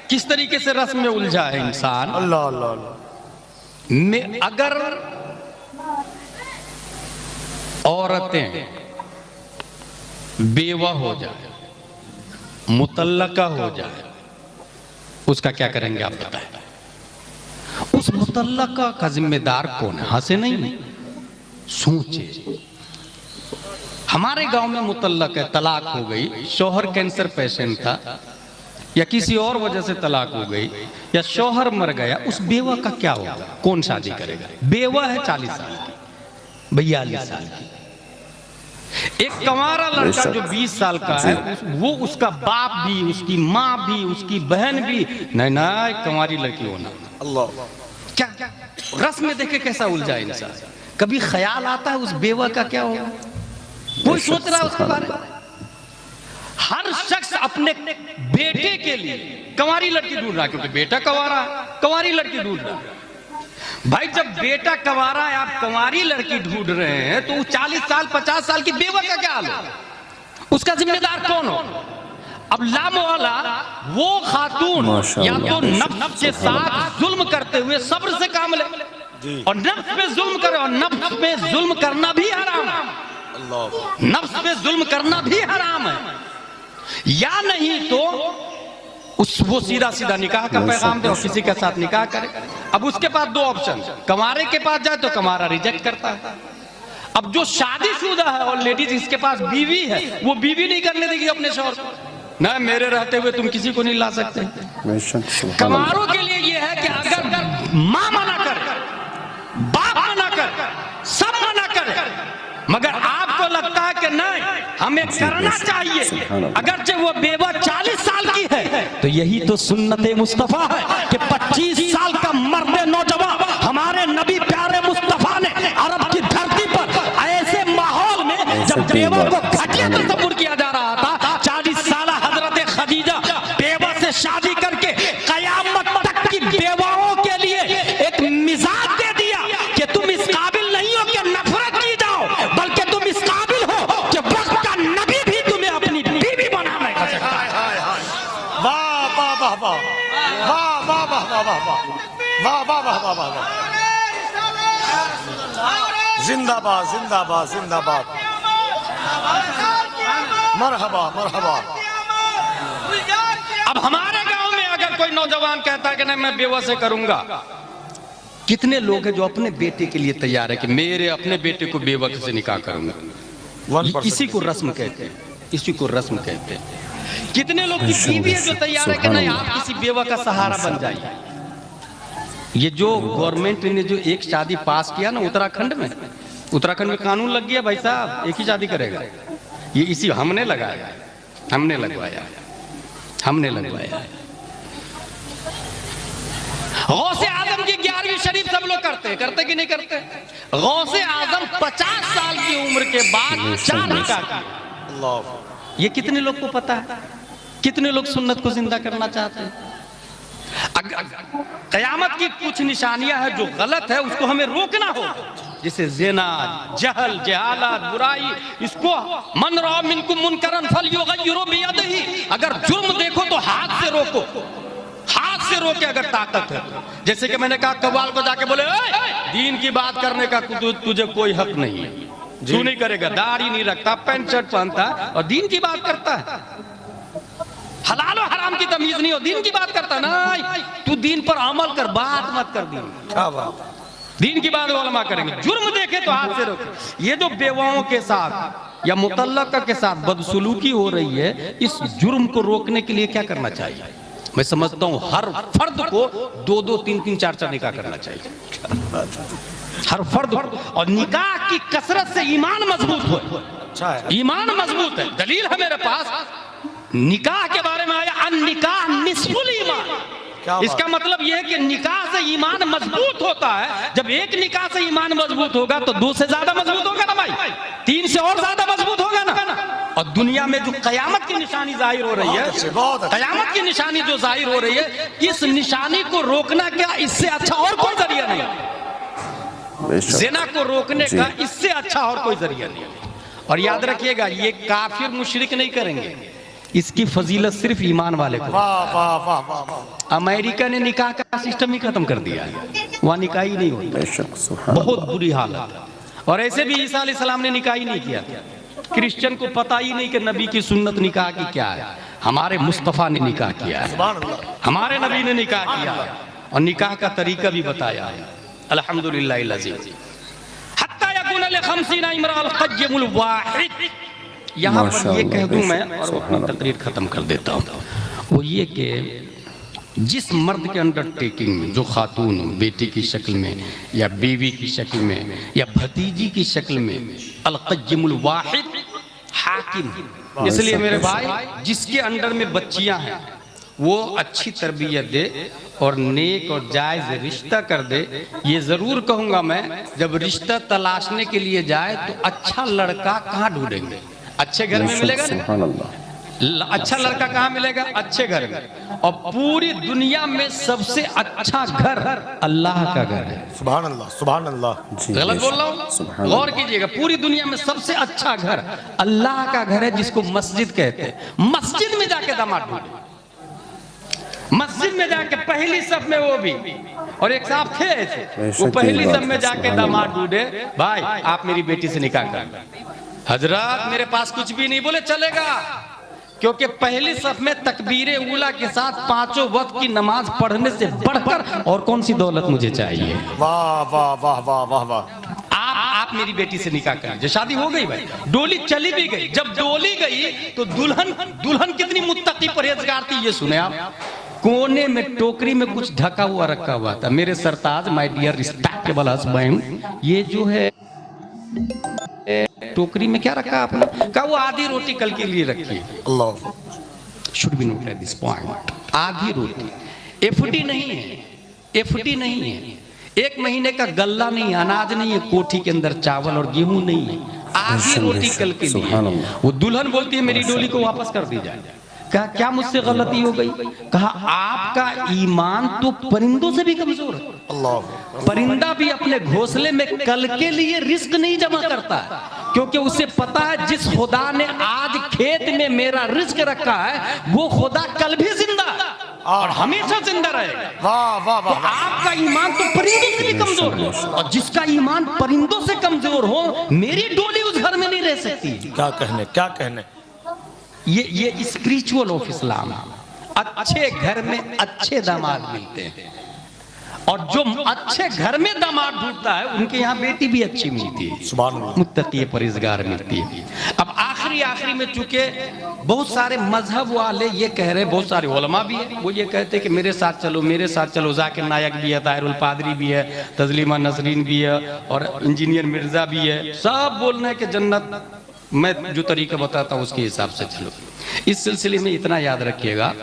किस तरीके से रस्म में उलझा है इंसान। अल्लाह अल्लाह अल्लाह। में अगर औरतें बेवा हो जाए, मुतल्लका हो जाए, उसका क्या करेंगे आप बताएं? उस मुतल्लका का जिम्मेदार कौन है? हंसे नहीं, सोचे। हमारे गांव में मुतल्लक है, तलाक हो गई, शौहर कैंसर पेशेंट था या किसी और वजह से तलाक हो गई या शौहर मर गया, उस बेवा का क्या होगा? कौन शादी करेगा? बेवा है 40 साल की, 42 साल की। एक कंवारा लड़का जो 20 साल का है, वो उसका बाप भी, उसकी माँ भी, उसकी बहन भी नहीं ना, एक कंवारी लड़की होना। अल्लाह। क्या रस्म में देखे कैसा उलझा इंसान? कभी ख्याल आता है उस बेवा का क्या होगा? कोई सोच रहा है उसके बारे में? हर शख्स अपने बेटे के लिए कंवारी लड़की ढूंढ रहा है, क्योंकि बेटा कंवारा है, कंवारी लड़की ढूंढ रहा है। भाई जब बेटा कंवारा है, आप कंवारी लड़की ढूंढ रहे हैं, तो 40 साल 50 साल की बेवा का क्या हाल हो? उसका जिम्मेदार कौन हो? अब लामवाला वो खातून या तो नफ्स के साथ जुल्म करते हुए सब्र से काम ले, और नफ्स पे जुल्म करे, और नफ्स पे जुल्म करना भी हराम है, नफ्स पे जुल्म करना भी हराम है, या नहीं तो वो सीधा सीधा निकाह का पैगाम दे और किसी के साथ निकाह करे। अब उसके पास 2 ऑप्शन, कंवारे के पास जाए तो कंवारा रिजेक्ट करता है। अब जो शादीशुदा है और लेडीज इसके पास बीवी है, वो बीवी नहीं करने देगी अपने शौहर को, ना मेरे रहते हुए तुम किसी को नहीं ला सकते। कंवारों के लिए ये है कि अगर माँ मना कर, बाप मना कर, सब मना करे, मगर आपको लगता है कि नहीं हमें करना चाहिए, अगरचे वो बेवा 40 साल की है, तो यही तो सुन्नत मुस्तफा है कि 25 साल का मर्द नौजवान हमारे नबी प्यारे मुस्तफा ने अरब की धरती पर ऐसे माहौल में जब बेवा को घटिया तस्वुर किया जा रहा था, 40 साल हजरत खदीजा बेवा से शादी करके कयामत तक की बेवाओं के लिए एक मिजाज दे दिया कि तुम इस काबिल नहीं हो कि नफरत की जाओ, बल्कि तुम इस काबिल हो कि वक्त का नबी भी तुम्हें अपनी बीवी बनाने का सकता है। वाह वाह वाह वाह वाह वाह वाह वाह वाह वाह वाह वाह वाह वाह वाह। जिंदाबाद जिंदाबाद जिंदाबाद, मरहबा मरहबा। अब हमारे गांव में अगर कोई नौजवान कहता है कि नहीं मैं बेवा से करूंगा, कितने लोग हैं जो अपने बेटे के लिए तैयार है कि मेरे अपने बेटे को बेवा से निकाह करूंगा? इसी को रस्म कहते हैं, इसी को रस्म कहते हैं। कितने लोग की बीवी है जो तैयार है कि नहीं आप किसी बेवा का सहारा बन जाइए। ये जो गवर्नमेंट ने जो एक शादी पास किया ना उत्तराखंड में कानून लग गया भाई साहब, एक ही शादी करेगा। ये इसी हमने लगाया, हमने लगवाया। गौसे आजम की 11वीं शरीफ सब लोग करते कि नहीं करते? गौसे आजम 50 साल की उम्र के बाद 4 निकाह किए। ये कितने लोग को पता है? कितने लोग सुन्नत को जिंदा करना चाहते हैं? कयामत की कुछ निशानियां हैं जो गलत है, उसको हमें रोकना हो, जैसे ज़िना, जहल, जहालत, बुराई। इसको मन रअ मिनकुम मुनकरन फलयुगय्यिरहु बियदिही। अगर जुर्म देखो तो हाथ से रोको, हाथ से रोके अगर ताकत है। जैसे कि मैंने कहा कव्वाल को जाके बोले दीन की बात करने का तुझे कोई हक नहीं है, तू नहीं करेगा, दाढ़ी नहीं रखता, पैंट शर्ट पहनता और दीन की बात करता है। हलाल और हराम की तमीज नहीं हो, दीन की बात करता नहीं, तू दीन पर अमल कर, बात मत कर। दीन की बात उलमा करेंगे। जुर्म देखे तो हाथ से रोके। ये जो बेवाओं के साथ या मुतल्लका के साथ बदसलूकी हो रही है, इस जुर्म को रोकने के लिए क्या करना चाहिए? मैं समझता हूं हर फर्द को 2-2, 3-3, 4-4 निकाह करना चाहिए, हर फर्द। और निकाह की कसरत से ईमान मजबूत हो, ईमान मजबूत है। दलील है मेरे पास, निकाह के बारे में आया अन्निकाह निस्फुल ईमान। इसका मतलब यह है कि निकाह से ईमान मजबूत होता है। जब एक निकाह से ईमान मजबूत होगा तो 2 से ज्यादा मजबूत होगा ना भाई, 3 से और ज्यादा मजबूत होगा ना। और दुनिया में जो कयामत की निशानी जाहिर हो रही है, कयामत की निशानी जो जाहिर हो रही है, इस निशानी को रोकना क्या इससे अच्छा और कोई जरिया नहीं। ज़िना को रोकने का इससे अच्छा और कोई जरिया नहीं। और याद रखिएगा, ये काफिर मुशरिक नहीं करेंगे, इसकी फजीलत सिर्फ ईमान वाले को। अमेरिका ने निकाह का सिस्टम ही खत्म कर दिया है, वहाँ निकाह ही नहीं होता, बहुत बुरी हालत। और ऐसे भी ईसा अलैहिस्सलाम ने निकाह ही नहीं किया। क्रिश्चियन को पता ही नहीं कि नबी की सुन्नत निकाह की क्या है। हमारे मुस्तफ़ा ने निकाह किया है, हमारे नबी ने निकाह किया है, और निकाह का तरीका भी बताया है। अल्हम्दुलिल्लाह अज़ीज़। हत्ता यकून ल50 इम्रा अल-क़य्यमुल वाहिद। यहाँ पर ये कह दूं मैं और अपनी तकरीर खत्म कर देता हूँ, वो ये कि जिस मर्द के अंडरटेकिंग में जो खातून बेटी की शक्ल में या बीवी की शक्ल में या भतीजी की शक्ल में अल-क़य्यमुल वाहिद हाकिम। इसलिए मेरे भाई, जिसके अंडर में बच्चियां हैं वो अच्छी तरबियत दे और नेक और जायज़ रिश्ता कर दे। ये ज़रूर कहूँगा मैं, जब रिश्ता तलाशने के लिए जाए तो अच्छा लड़का कहाँ ढूंढेंगे? अच्छे घर में मिलेगा ना। अच्छा लड़का कहाँ मिलेगा? अच्छे घर में। और पूरी दुनिया में सबसे अच्छा घर अल्लाह का घर है। सुभान अल्लाह, सुभान अल्लाह। गलत बोल रहा हूँ? गौर कीजिएगा, पूरी दुनिया में सबसे अच्छा घर अल्लाह का घर है, जिसको मस्जिद कहते हैं। मस्जिद में जाके दामाद ढूंढे, मस्जिद में जाके पहली सफ में, वो भी। और एक साहब थे ऐसे, वो पहली सफ में जाके दामाद ढूंढे, भाई आप मेरी बेटी से निकाह कर। हजरत मेरे पास कुछ भी नहीं, बोले चलेगा, क्योंकि पहली सफ में तकबीरे उला के साथ 5 वक्त की नमाज पढ़ने से बढ़कर और कौन सी दौलत मुझे चाहिए। वाह वाह वाह वाह वाह वाह। आप मेरी बेटी से निकाह करें। जो शादी हो गई भाई, डोली चली भी गई। जब डोली गई तो दुल्हन कितनी मुत्तकी परहेजगार थी, ये सुने आप। कोने में टोकरी में कुछ ढका हुआ रखा हुआ था। मेरे सरताज, माय डियर रिस्पेक्टेबल हस्बैंड, ये जो है टोकरी में क्या रखा आपने? कहा वो आधी रोटी कल के लिए रखी है। अल्लाह, should be noted this point. आधी रोटी एफडी नहीं है, एफडी नहीं है, 1 महीने का गल्ला नहीं, अनाज नहीं है, कोठी के अंदर चावल और गेहूं नहीं है, आधी रोटी कल के लिए। वो दुल्हन बोलती है मेरी डोली को वापस कर दी जाए। कहा क्या मुझसे गलती हो गई? कहा आपका ईमान तो परिंदों से भी कमजोर है। अल्लाह। परिंदा भी अपने घोंसले में कल के लिए रिस्क नहीं जमा करता है, क्योंकि उसे पता है जिस खुदा ने आज खेत में मेरा रिस्क रखा है, वो खुदा कल भी जिंदा है और हमेशा जिंदा रहेगा। वाह वाह वाह। तो आपका ईमान तो परिंदों से भी कमजोर है, और जिसका ईमान परिंदों से कमजोर हो, मेरी डोली उस घर में नहीं रह सकती। क्या कहने, क्या कहने। ये स्पिरिचुअल ऑफ इस्लाम। अच्छे घर में अच्छे दामाद मिलते हैं, और जो अच्छे घर में दामाद ढूंढता है उनके यहाँ बेटी भी अच्छी मिलती है, सुभान अल्लाह। मुत्तकी परहेजगार मिलती है। अब आखिरी में चूंकि बहुत सारे मजहब वाले ये कह रहे, बहुत सारे उलमा भी है, वो ये कहते हैं कि मेरे साथ चलो, जाकिर नायक भी है, ताहिरुल पादरी भी है, तस्लीमा नसरीन भी है और इंजीनियर मिर्जा भी है, सब बोल रहे हैं कि जन्नत मैं जो तरीका बताता हूँ उसके हिसाब से चलो। इस सिलसिले में इतना याद रखिएगा,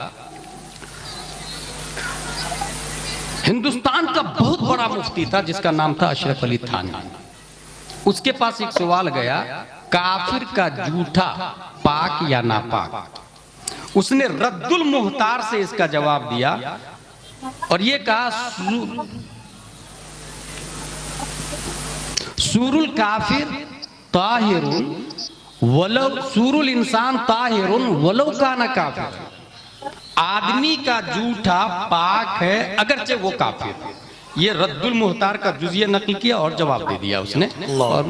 हिंदुस्तान का बहुत बड़ा मुफ्ती था जिसका नाम था अशरफ अली थानी। उसके पास एक सवाल गया, काफिर का जूठा पाक या नापाक? उसने रद्दुल मुहतार से इसका जवाब दिया और ये कहा सूरुल काफिर ताहिरुन वलो, सूरुल इंसान ताहिरुन वलो काना काफिर। आदमी का जूठा पाक है अगरचे वो काफिर है। ये रद्दुल मुहतार का जुजिया नकल किया और जवाब दे दिया उसने और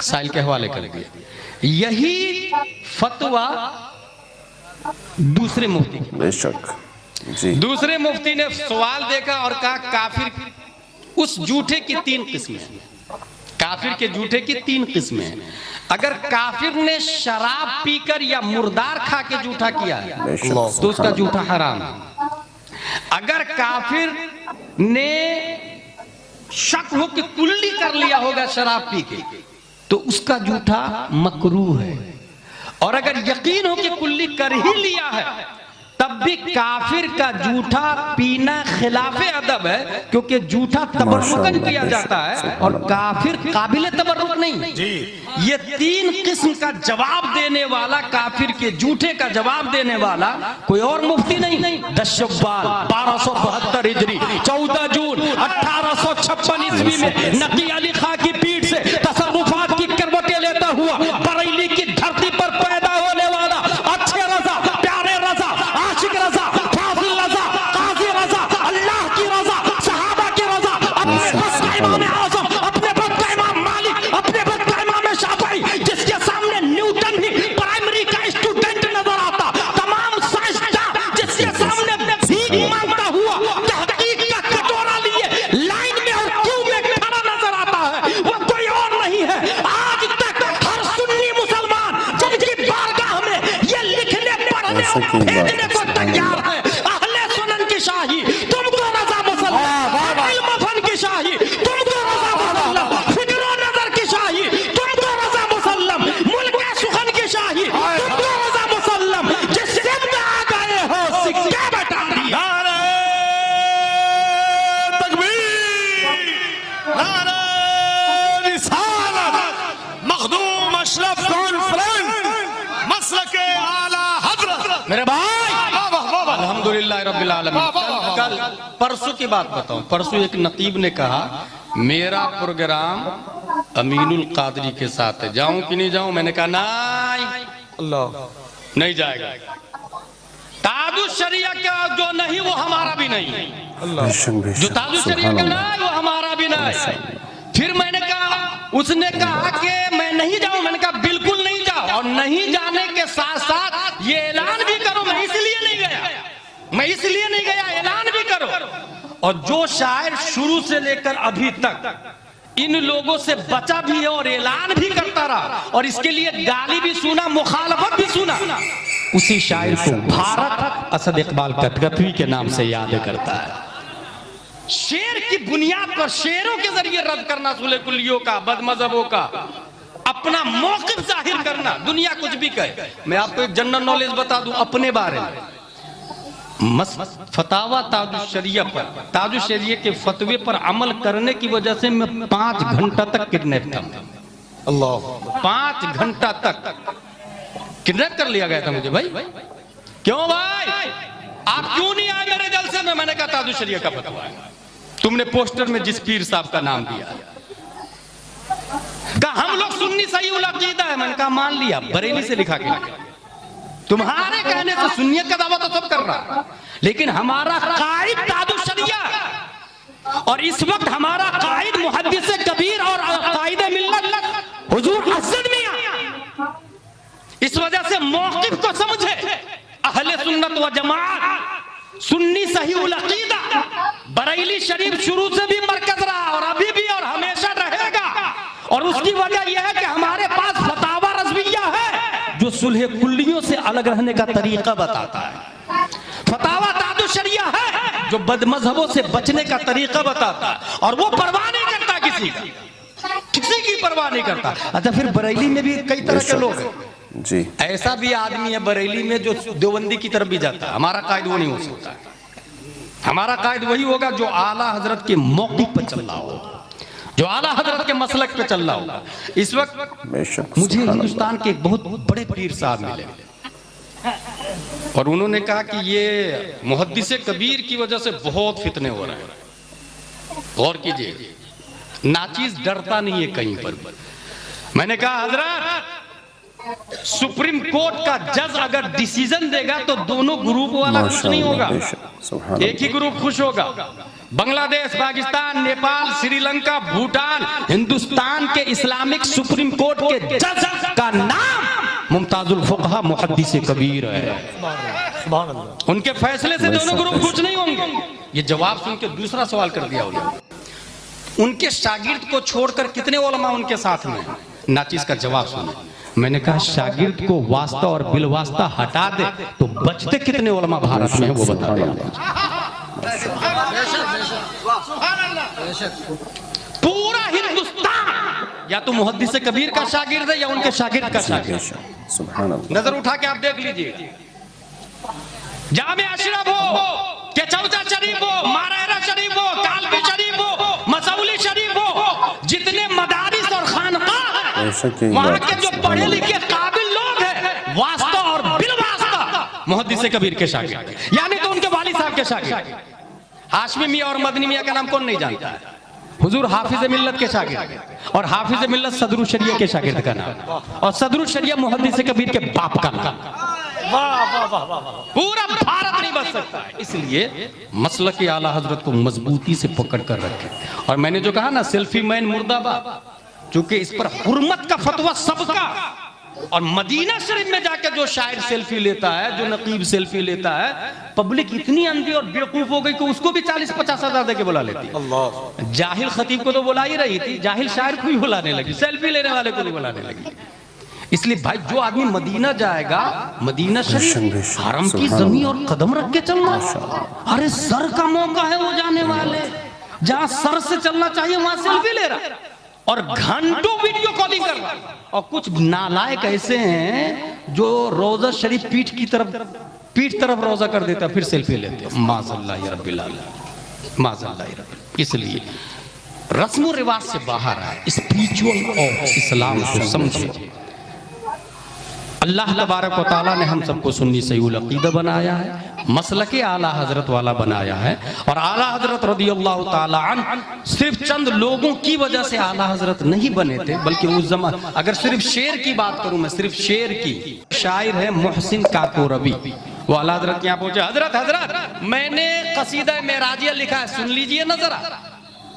साइल के हवाले कर दिया। यही फतवा दूसरे मुफ्ती, बेशक जी, दूसरे मुफ्ती ने सवाल देखा और कहा काफिर उस जूठे की 3 किस्में हैं। काफिर के जूठे की 3 किस्में हैं। अगर काफिर ने शराब पीकर या मुर्दार खा के जूठा किया है तो उसका जूठा हराम है। अगर काफिर ने शक हो कि कुल्ली कर लिया होगा शराब पी के तो उसका जूठा मकरूह है। और अगर यकीन हो कि कुल्ली कर ही लिया है तब भी काफिर का जूठा पीना खिलाफे अदब है, क्योंकि जूठा तबर्रुकन किया जाता है और काफिर काबिल तबर्रुक नहीं। ये 3 किस्म का जवाब देने वाला, काफिर के जूठे का जवाब देने वाला कोई और मुफ्ती नहीं। 10 शव्वाल 1272 हिजरी 14 जून 1856 ईस्वी में नकी अली खां की पीठ से तसर्रुफात की करवटें लेता हुआ बरेली की धरती पर पैदा होने वाला अच्छे रजा, प्यारे रजा, आशिक रजा, फाजिल रजा, काजी रजा, अल्लाह की रजा, सहाबा की रजा, अपने वक्त का इमाम आज़म, अपने वक्त का इमाम मालिक, अपने वक्त का इमाम शाफई, जिसके सामने न्यूटन भी प्राइमरी का स्टूडेंट नजर आता, तमाम साइंसदान जिसके सामने भीख मांगता हुआ तहकीक का कटोरा लिए लाइन में और क्यू में खड़ा नजर आता है, वो कोई और नहीं है। आज तक हर सुन्नी मुसलमान जिनकी बारगाह में ये लिखने पढ़ने और भेजने को तैयार है, अहले सुनन की शाही तुमको रजा मुसल्लम, इल्म फन की शाही तुमको रजा मुसल्लम, फिक्र और नजर की शाही तुमको रजा मुसल्लम, मुल्क सुखन की शाही तुमको रजा मुसल्लम, जिस सिम में आ गए हो सिक्के बटा दिया। नारे तकबीर, नारे रिसालत, मखदूम अशरफ कॉन्फ्रेंस, मसलके आला हजरत। मेरे भाई वाह, अल्हम्दुलिल्लाह रब्बिल आलमीन। कल परसों की बात बताऊं, परसों एक नकीब ने कहा मेरा प्रोग्राम अमीनुल कादरी के साथ है, जाऊं कि नहीं जाऊं? मैंने कहा नहीं, अल्लाह नहीं जाएगा। ताजुश शरिया का जो नहीं वो हमारा भी नहीं, जो ताजुश शरिया का नहीं वो हमारा भी नहीं। फिर मैंने कहा, उसने कहा कि मैं नहीं जाऊं, मैंने कहा बिल्कुल नहीं जाओ, और नहीं जाने के साथ साथ ये ऐलान भी करो मैं इसलिए नहीं गया, ऐलान भी करो। और जो शायर शुरू से लेकर अभी तक इन लोगों से बचा भी है और ऐलान भी करता रहा और इसके लिए गाली भी सुना, मुखालफत भी सुना, उसी शायर को भारत असद इकबाल कथकथवी के नाम से याद करता है। शेर की बुनियाद पर शेरों के जरिए रद्द करना सुले कुलियों का, बदमजहबों का, अपना मौक़िफ़ जाहिर करना, दुनिया कुछ भी कहे। मैं आपको एक जनरल नॉलेज बता दूं अपने बारे में। फतावा ताजुश शरिया पर, ताजुश शरिया के फतवे पर अमल करने की वजह से मैं 5 घंटा तक किडनैप था। अल्लाह, 5 घंटा तक किडनैप कर लिया गया था मुझे। भाई क्यों भाई, आप क्यों नहीं आए मेरे जलसे में? मैंने कहा ताजुश शरिया का फतवा है, तुमने पोस्टर में जिस पीर साहब का नाम दिया। कहा हम लोग सुन्नी सही उल अकीदा है, मैंने कहा मान लिया, बरेली से लिखा के तुम्हारे कहने से सुन्नियत का दावा तो सब कर रहा, लेकिन हमारा कायद ताजुश शरिया और इस वक्त हमारा कायद मुहद्दिस कबीर और कायदे मिल्लत हुजूर असद मियां। इस वजह से मौक़िफ़ को समझे, अहले सुन्नत व जमात सुन्नी सही उल अकीदा बरेली शरीफ शुरू से भी मरकज रहा और अभी भी और हमेशा रहेगा। और उसकी वजह यह है कि हमारे पास फतावा रज़विया है जो सुलह कुल्लियों से अलग रहने का तरीका बताता है। फतावा तादु शरिया है जो बदमजहबों से बचने का तरीका बताता है। और वो परवाह नहीं करता किसी की परवाह नहीं करता। अच्छा, फिर बरेली में भी कई तरह के लोग हैं जी। ऐसा भी आदमी है बरेली में जो देवबंदी की तरफ भी जाता है। हमारा कायद वो नहीं हो सकता। हमारा कायद वही होगा जो आला हजरत के मौके पर चल रहा हो, जो आला हजरत के मसलक पे चल रहा होगा। इस वक्त मुझे हिंदुस्तान के एक बहुत बड़े पीर साहब मिले और उन्होंने कहा कि ये मुहद्दिस कबीर की वजह से बहुत फितने हो रहे हैं। गौर कीजिए, नाचीज डरता नहीं है कहीं पर। मैंने कहा हजरत, सुप्रीम कोर्ट का जज अगर डिसीजन देगा तो दोनों ग्रुप वाला खुश नहीं होगा, एक ही ग्रुप खुश होगा। बांग्लादेश, पाकिस्तान, नेपाल, श्रीलंका, भूटान, हिंदुस्तान के इस्लामिक सुप्रीम कोर्ट के जज का नाम मुमताजुल फुक़हा मुहद्दिस कबीर है। उनके फैसले से दोनों ग्रुप खुश नहीं होंगे। ये जवाब सुन के दूसरा सवाल कर दिया उन्होंने, उनके शागिर्द को छोड़कर कितने उलमा उनके साथ में? नाचीज का जवाब सुने। मैंने कहा शागिर्द को वास्ता और बिलवास्ता हटा दे तो बचते कितने उलमा भारत में है वो बता दे। पूरा हिंदुस्तान या तो मुहद्दिस कबीर का शागिर्द है या उनके शागिर्द का शागिर्द। नजर उठा के आप देख लीजिए, जामे अशरफ हो, केचौचा शरीफ हो, मारेरा शरीफ हो, कालबी शरीफ हो, मसौली शरीफ हो, जितने मदारिस और खानका वहां के जो पढ़े लिखे काबिल लोग हैं, वास्ता और बिलवास्ता मुहद्दिस कबीर के शागिर्द, यानी तो उनके वालिद साहब के शागिर्द। हाशमी मियां और मदनी मियां का नाम कौन नहीं जानता है? हुजूर हाफिज मिल्लत के शागिर्द और हाफिज मिल्लत सदरुल शरिया के शागिर्द का नाम, और सदरुल शरिया मुहद्दिस कबीर के बाप का नाम। पूरा भारत नहीं बच सकता है। इसलिए मसलक आला हजरत को मजबूती से पकड़ कर रखे। और मैंने जो कहा ना, सेल्फी मैन मुर्दाबाद, चूंकि इस पर हुर्मत का फतवा सबका। और मदीना शरीफ में जाकर जो शायर सेल्फी लेता है, जो नकीब सेल्फी लेता है, पब्लिक इतनी अंधी और बेवकूफ हो गई कि उसको भी 40-50 हजार देके बुला लेती है। जाहिल खतीब को तो बुला ही रही थी, जाहिल शायर को भी बुलाने लगी, सेल्फी लेने वाले को भी बुलाने लगी। इसलिए भाई, जो आदमी मदीना जाएगा, मदीना शरीफ हरम की जमीन और कदम रख के चलना। अरे सर का मौका है वो जाने वाले, जहां सर से चलना चाहिए वहां सेल्फी ले रहा और घंटों वीडियो कॉलिंग कर रहा। और कुछ नालायक ऐसे हैं जो रोजा शरीफ पीठ तरफ रोजा कर देता, फिर सेल्फी लेते। माज़अल्लाह या रब्बिल आलमीन, माज़अल्लाह या रब्बिल। इसलिए रस्म रिवाज से बाहर आए, स्पिरिचुअल और इस्लाम को समझे। अल्लाह तबारक व तआला ने हम सबको सुन्नी सही उल अक़ीदा बनाया है, मसलके आला हजरत वाला बनाया है। और आला हजरत रज़ियल्लाहु ताला अन्हु सिर्फ चंद लोगों की वजह से आला हजरत नहीं बने थे, बल्कि उस ज़माने, अगर सिर्फ शेर की बात करूं मैं, सिर्फ शेर की, शायर है मोहसिन काकोरबी, वो आला हजरत के यहाँ पहुंचे। हजरत मैंने कसीदा मेराजिया लिखा है, सुन लीजिए ना जरा।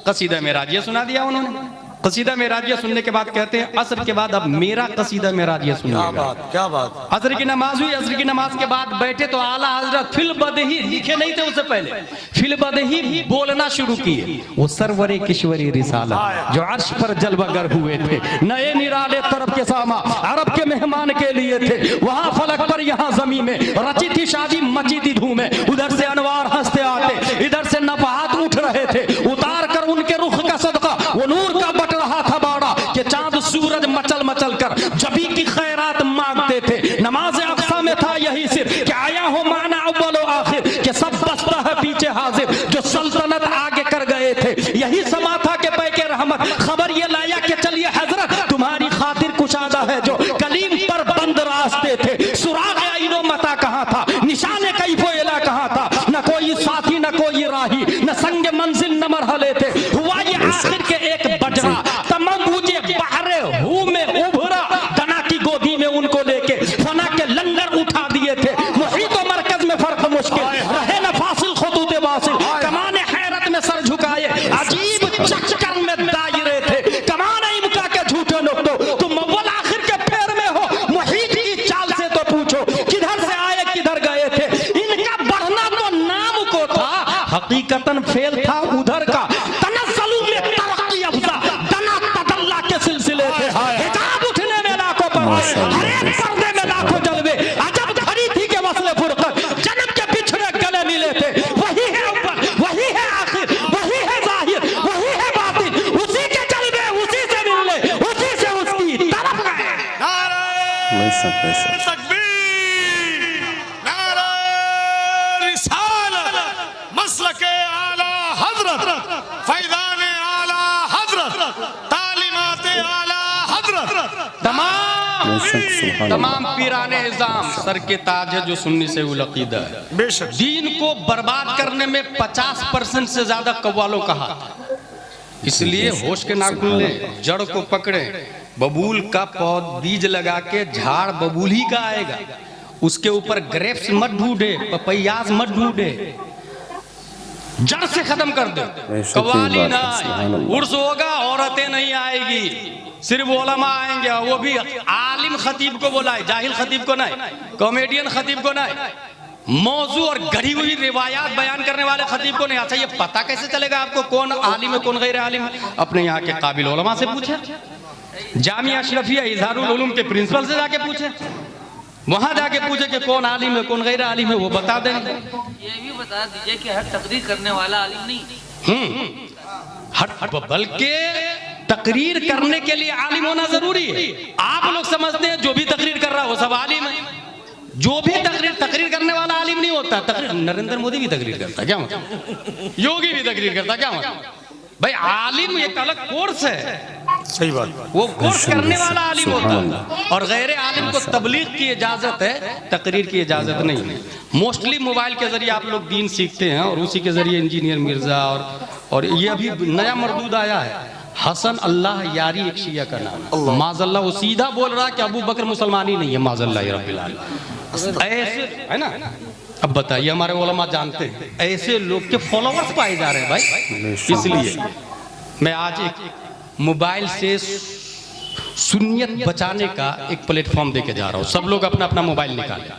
कसीदा मेराजिया सुना दिया उन्होंने। कसीदा मेराजिया सुनने के बाद कहते हैं असर के बाद अब मेरा कसीदा मेराजिया सुनिएगा। क्या बात। असर की नमाज हुई, असर की नमाज के बाद बैठे तो आला हजरत फिल बदही, लिखे नहीं थे उससे पहले, फिल बदही बोलना शुरू किए। वो सरवरे किश्वरी रिसाला जो अर्श पर जलवागर हुए थे, नए निराले तरफ के सामा अरब के मेहमान के लिए थे। वहां फलक पर यहाँ जमीन में रची थी शादी, मची थी धूमें। उधर से अनवार हंसते आते, इधर से नफात उठ रहे थे। उतार कर उनके रुख का सदका वो नूर का बट रहा था बाड़ा कि चांद सूरज मचल मचल कर जबी की खैरात मांगते थे। नमाज अक्सा में था यही सिर कि आया हो माना अव्वल व आखिर, कि सब बसता है पीछे हाजिर जो सल्तनत आगे कर गए थे। यही समा था कि पैके रहमत खबर ये लाया कि चलिए हजरत तुम्हारी खातिर कुशादा है जो कलीम पर बंद रास्ते थे। सुराग आइनो मता कहाँ था, निशाने कैफो इला कहाँ था, न कोई साथी न कोई राही, न संग मंजिल न मरहले थे। हुआ ये आखिर के एक बजरा तमाम मुझे बहरे हूँ में उभरा, दना की गोदी में उनको लेके फना के लंगर उठा दिए थे। मुहीत और मरकज में फर्क मुश्किल रहे न फासिल खुतूत वासिल, कमाने हैरत में सर झुकाए अजीब चक्कर में दायरे थे। कमाने इमका के झूठे लोग तो तुम अव्वल आखिर के पैर में हो, मुहीत की चाल से तो पूछो किधर से आए किधर गए थे। इनका बढ़ना तो नाम बेशक, सुभान तमाम पीराने इज़ाम सर के ताज है जो सुन्नी से उल अकीदा है। बेशक दीन को बर्बाद करने में 50% से ज्यादा कव्वालों का हाथ है। इसलिए होश के नाखून लें, जड़ को पकड़े। बबूल का बीज लगा के झाड़ बबूल ही का आएगा। उसके ऊपर ग्रेप्स मत ढूंढे, पपैयाज मत ढूंढे, जड़ से खत्म कर दो। कव्वाली ना, उर्स होगा, औरतें नहीं आएगी, सिर्फ उलमा आएंगे, वो भी आलिम खतीब को बुलाए, जाहिल खतीब को नहीं, कॉमेडियन खतीब को नहीं, मौजू और गढ़ी हुई रिवायात बयान करने वाले खतीब को नहीं। अच्छा, ये पता कैसे चलेगा आपको कौन आलिम है कौन गैर आलिम है? अपने यहाँ के काबिल उलमा से पूछे, जामिया अशरफिया इजहारुल उलूम के प्रिंसिपल से जाके पूछे, वहां जाके पूछे कि कौन आलिम है कौन गैर आलिम है, वो बता देंगे। ये भी बता दीजिए कि हर तकरीर करने वाला आलिम नहीं। हर बल्कि तकरीर करने के लिए आलिम होना जरूरी है। आप लोग समझते हैं जो भी तकरीर कर रहा है वो सब आलिम है। जो भी तकरीर करने वाला आलिम नहीं होता। तकरीर नरेंद्र मोदी भी तकरीर करता है, क्या मतलब? योगी भी तकरीर करता है, क्या मतलब? भाई आलिम एक अलग कोर्स है, सही बात। वो कोर्स करने वाला आलिम होता है, और गैर आलिम को तबलीग की इजाजत है, तकरीर की इजाजत नहीं है। मोस्टली मोबाइल के जरिए आप लोग दीन सीखते हैं, और उसी के जरिए इंजीनियर मिर्जा और ये अभी नया मरदूद आया है हसन अल्लाह यारी, एक शिया का नाम है। माजल्ला वो सीधा बोल रहा है कि अबू बकर मुसलमान ही नहीं है, माजल्ला रब्बिल आलमीन। ऐसे है ना। अब बताइए, हमारे उलमा जानते हैं ऐसे लोग के फॉलोवर्स पाए जा रहे हैं भाई। इसलिए मैं आज एक मोबाइल से सुन्नियत बचाने का एक प्लेटफॉर्म देके जा रहा हूँ। सब लोग अपना अपना मोबाइल निकालें,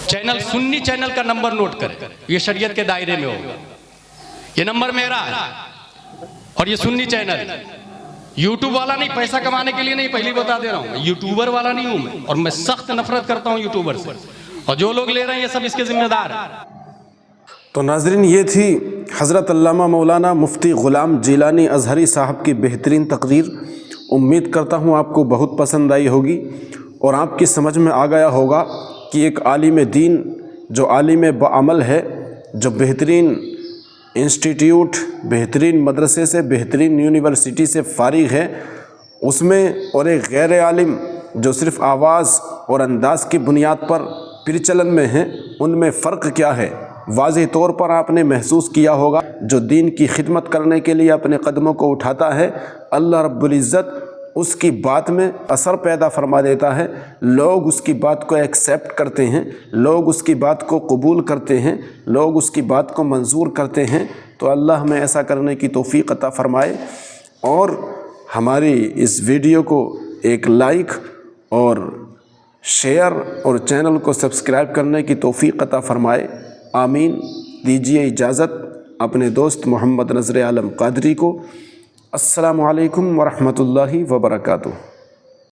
चैनल सुन्नी चैनल का नंबर नोट करें, ये शरीयत के दायरे में होगा। ये नंबर मेरा है और ये सुन्नी चैनल। यूट्यूब वाला नहीं, पैसा कमाने के लिए नहीं, पहले बता दे रहा हूँ, यूट्यूबर वाला नहीं हूं मैं, और मैं सख्त नफरत करता हूँ यूट्यूबर से, और जो लोग ले रहे हैं ये सब इसके जिम्मेदार हैं। तो नाज़रीन, ये थी हज़रत अल्लामा मौलाना मुफ्ती ग़ुलाम जिलानी अज़हरी साहब की बेहतरीन तकरीर। उम्मीद करता हूँ आपको बहुत पसंद आई होगी और आपकी समझ में आ गया होगा कि एक आलिम दीन जो आलिम बाअमल है, जो बेहतरीन इंस्टीट्यूट, बेहतरीन मदरसे से, बेहतरीन यूनिवर्सिटी से फारिग है, उसमें और एक गैर आलिम जो सिर्फ़ आवाज़ और अंदाज़ की बुनियाद पर प्रचलन में है, उनमें फ़र्क क्या है वाज़ेह तौर पर आपने महसूस किया होगा। जो दीन की खिदमत करने के लिए अपने कदमों को उठाता है, अल्लाह रब्बुल इज़्ज़त उसकी बात में असर पैदा फरमा देता है। लोग उसकी बात को एक्सेप्ट करते हैं, लोग उसकी बात को कबूल करते हैं, लोग उसकी बात को मंजूर करते हैं। तो अल्लाह हमें ऐसा करने की तौफ़ीक़ अता फ़रमाए, और हमारी इस वीडियो को एक लाइक और शेयर और चैनल को सब्सक्राइब करने की तौफ़ीक़ अता फ़रमाए। आमीन। दीजिए इजाज़त अपने दोस्त मोहम्मद नज़र आलम क़ादरी को। अस्सलामु अलैकुम वरहमतुल्लाहि वबरकातुहू।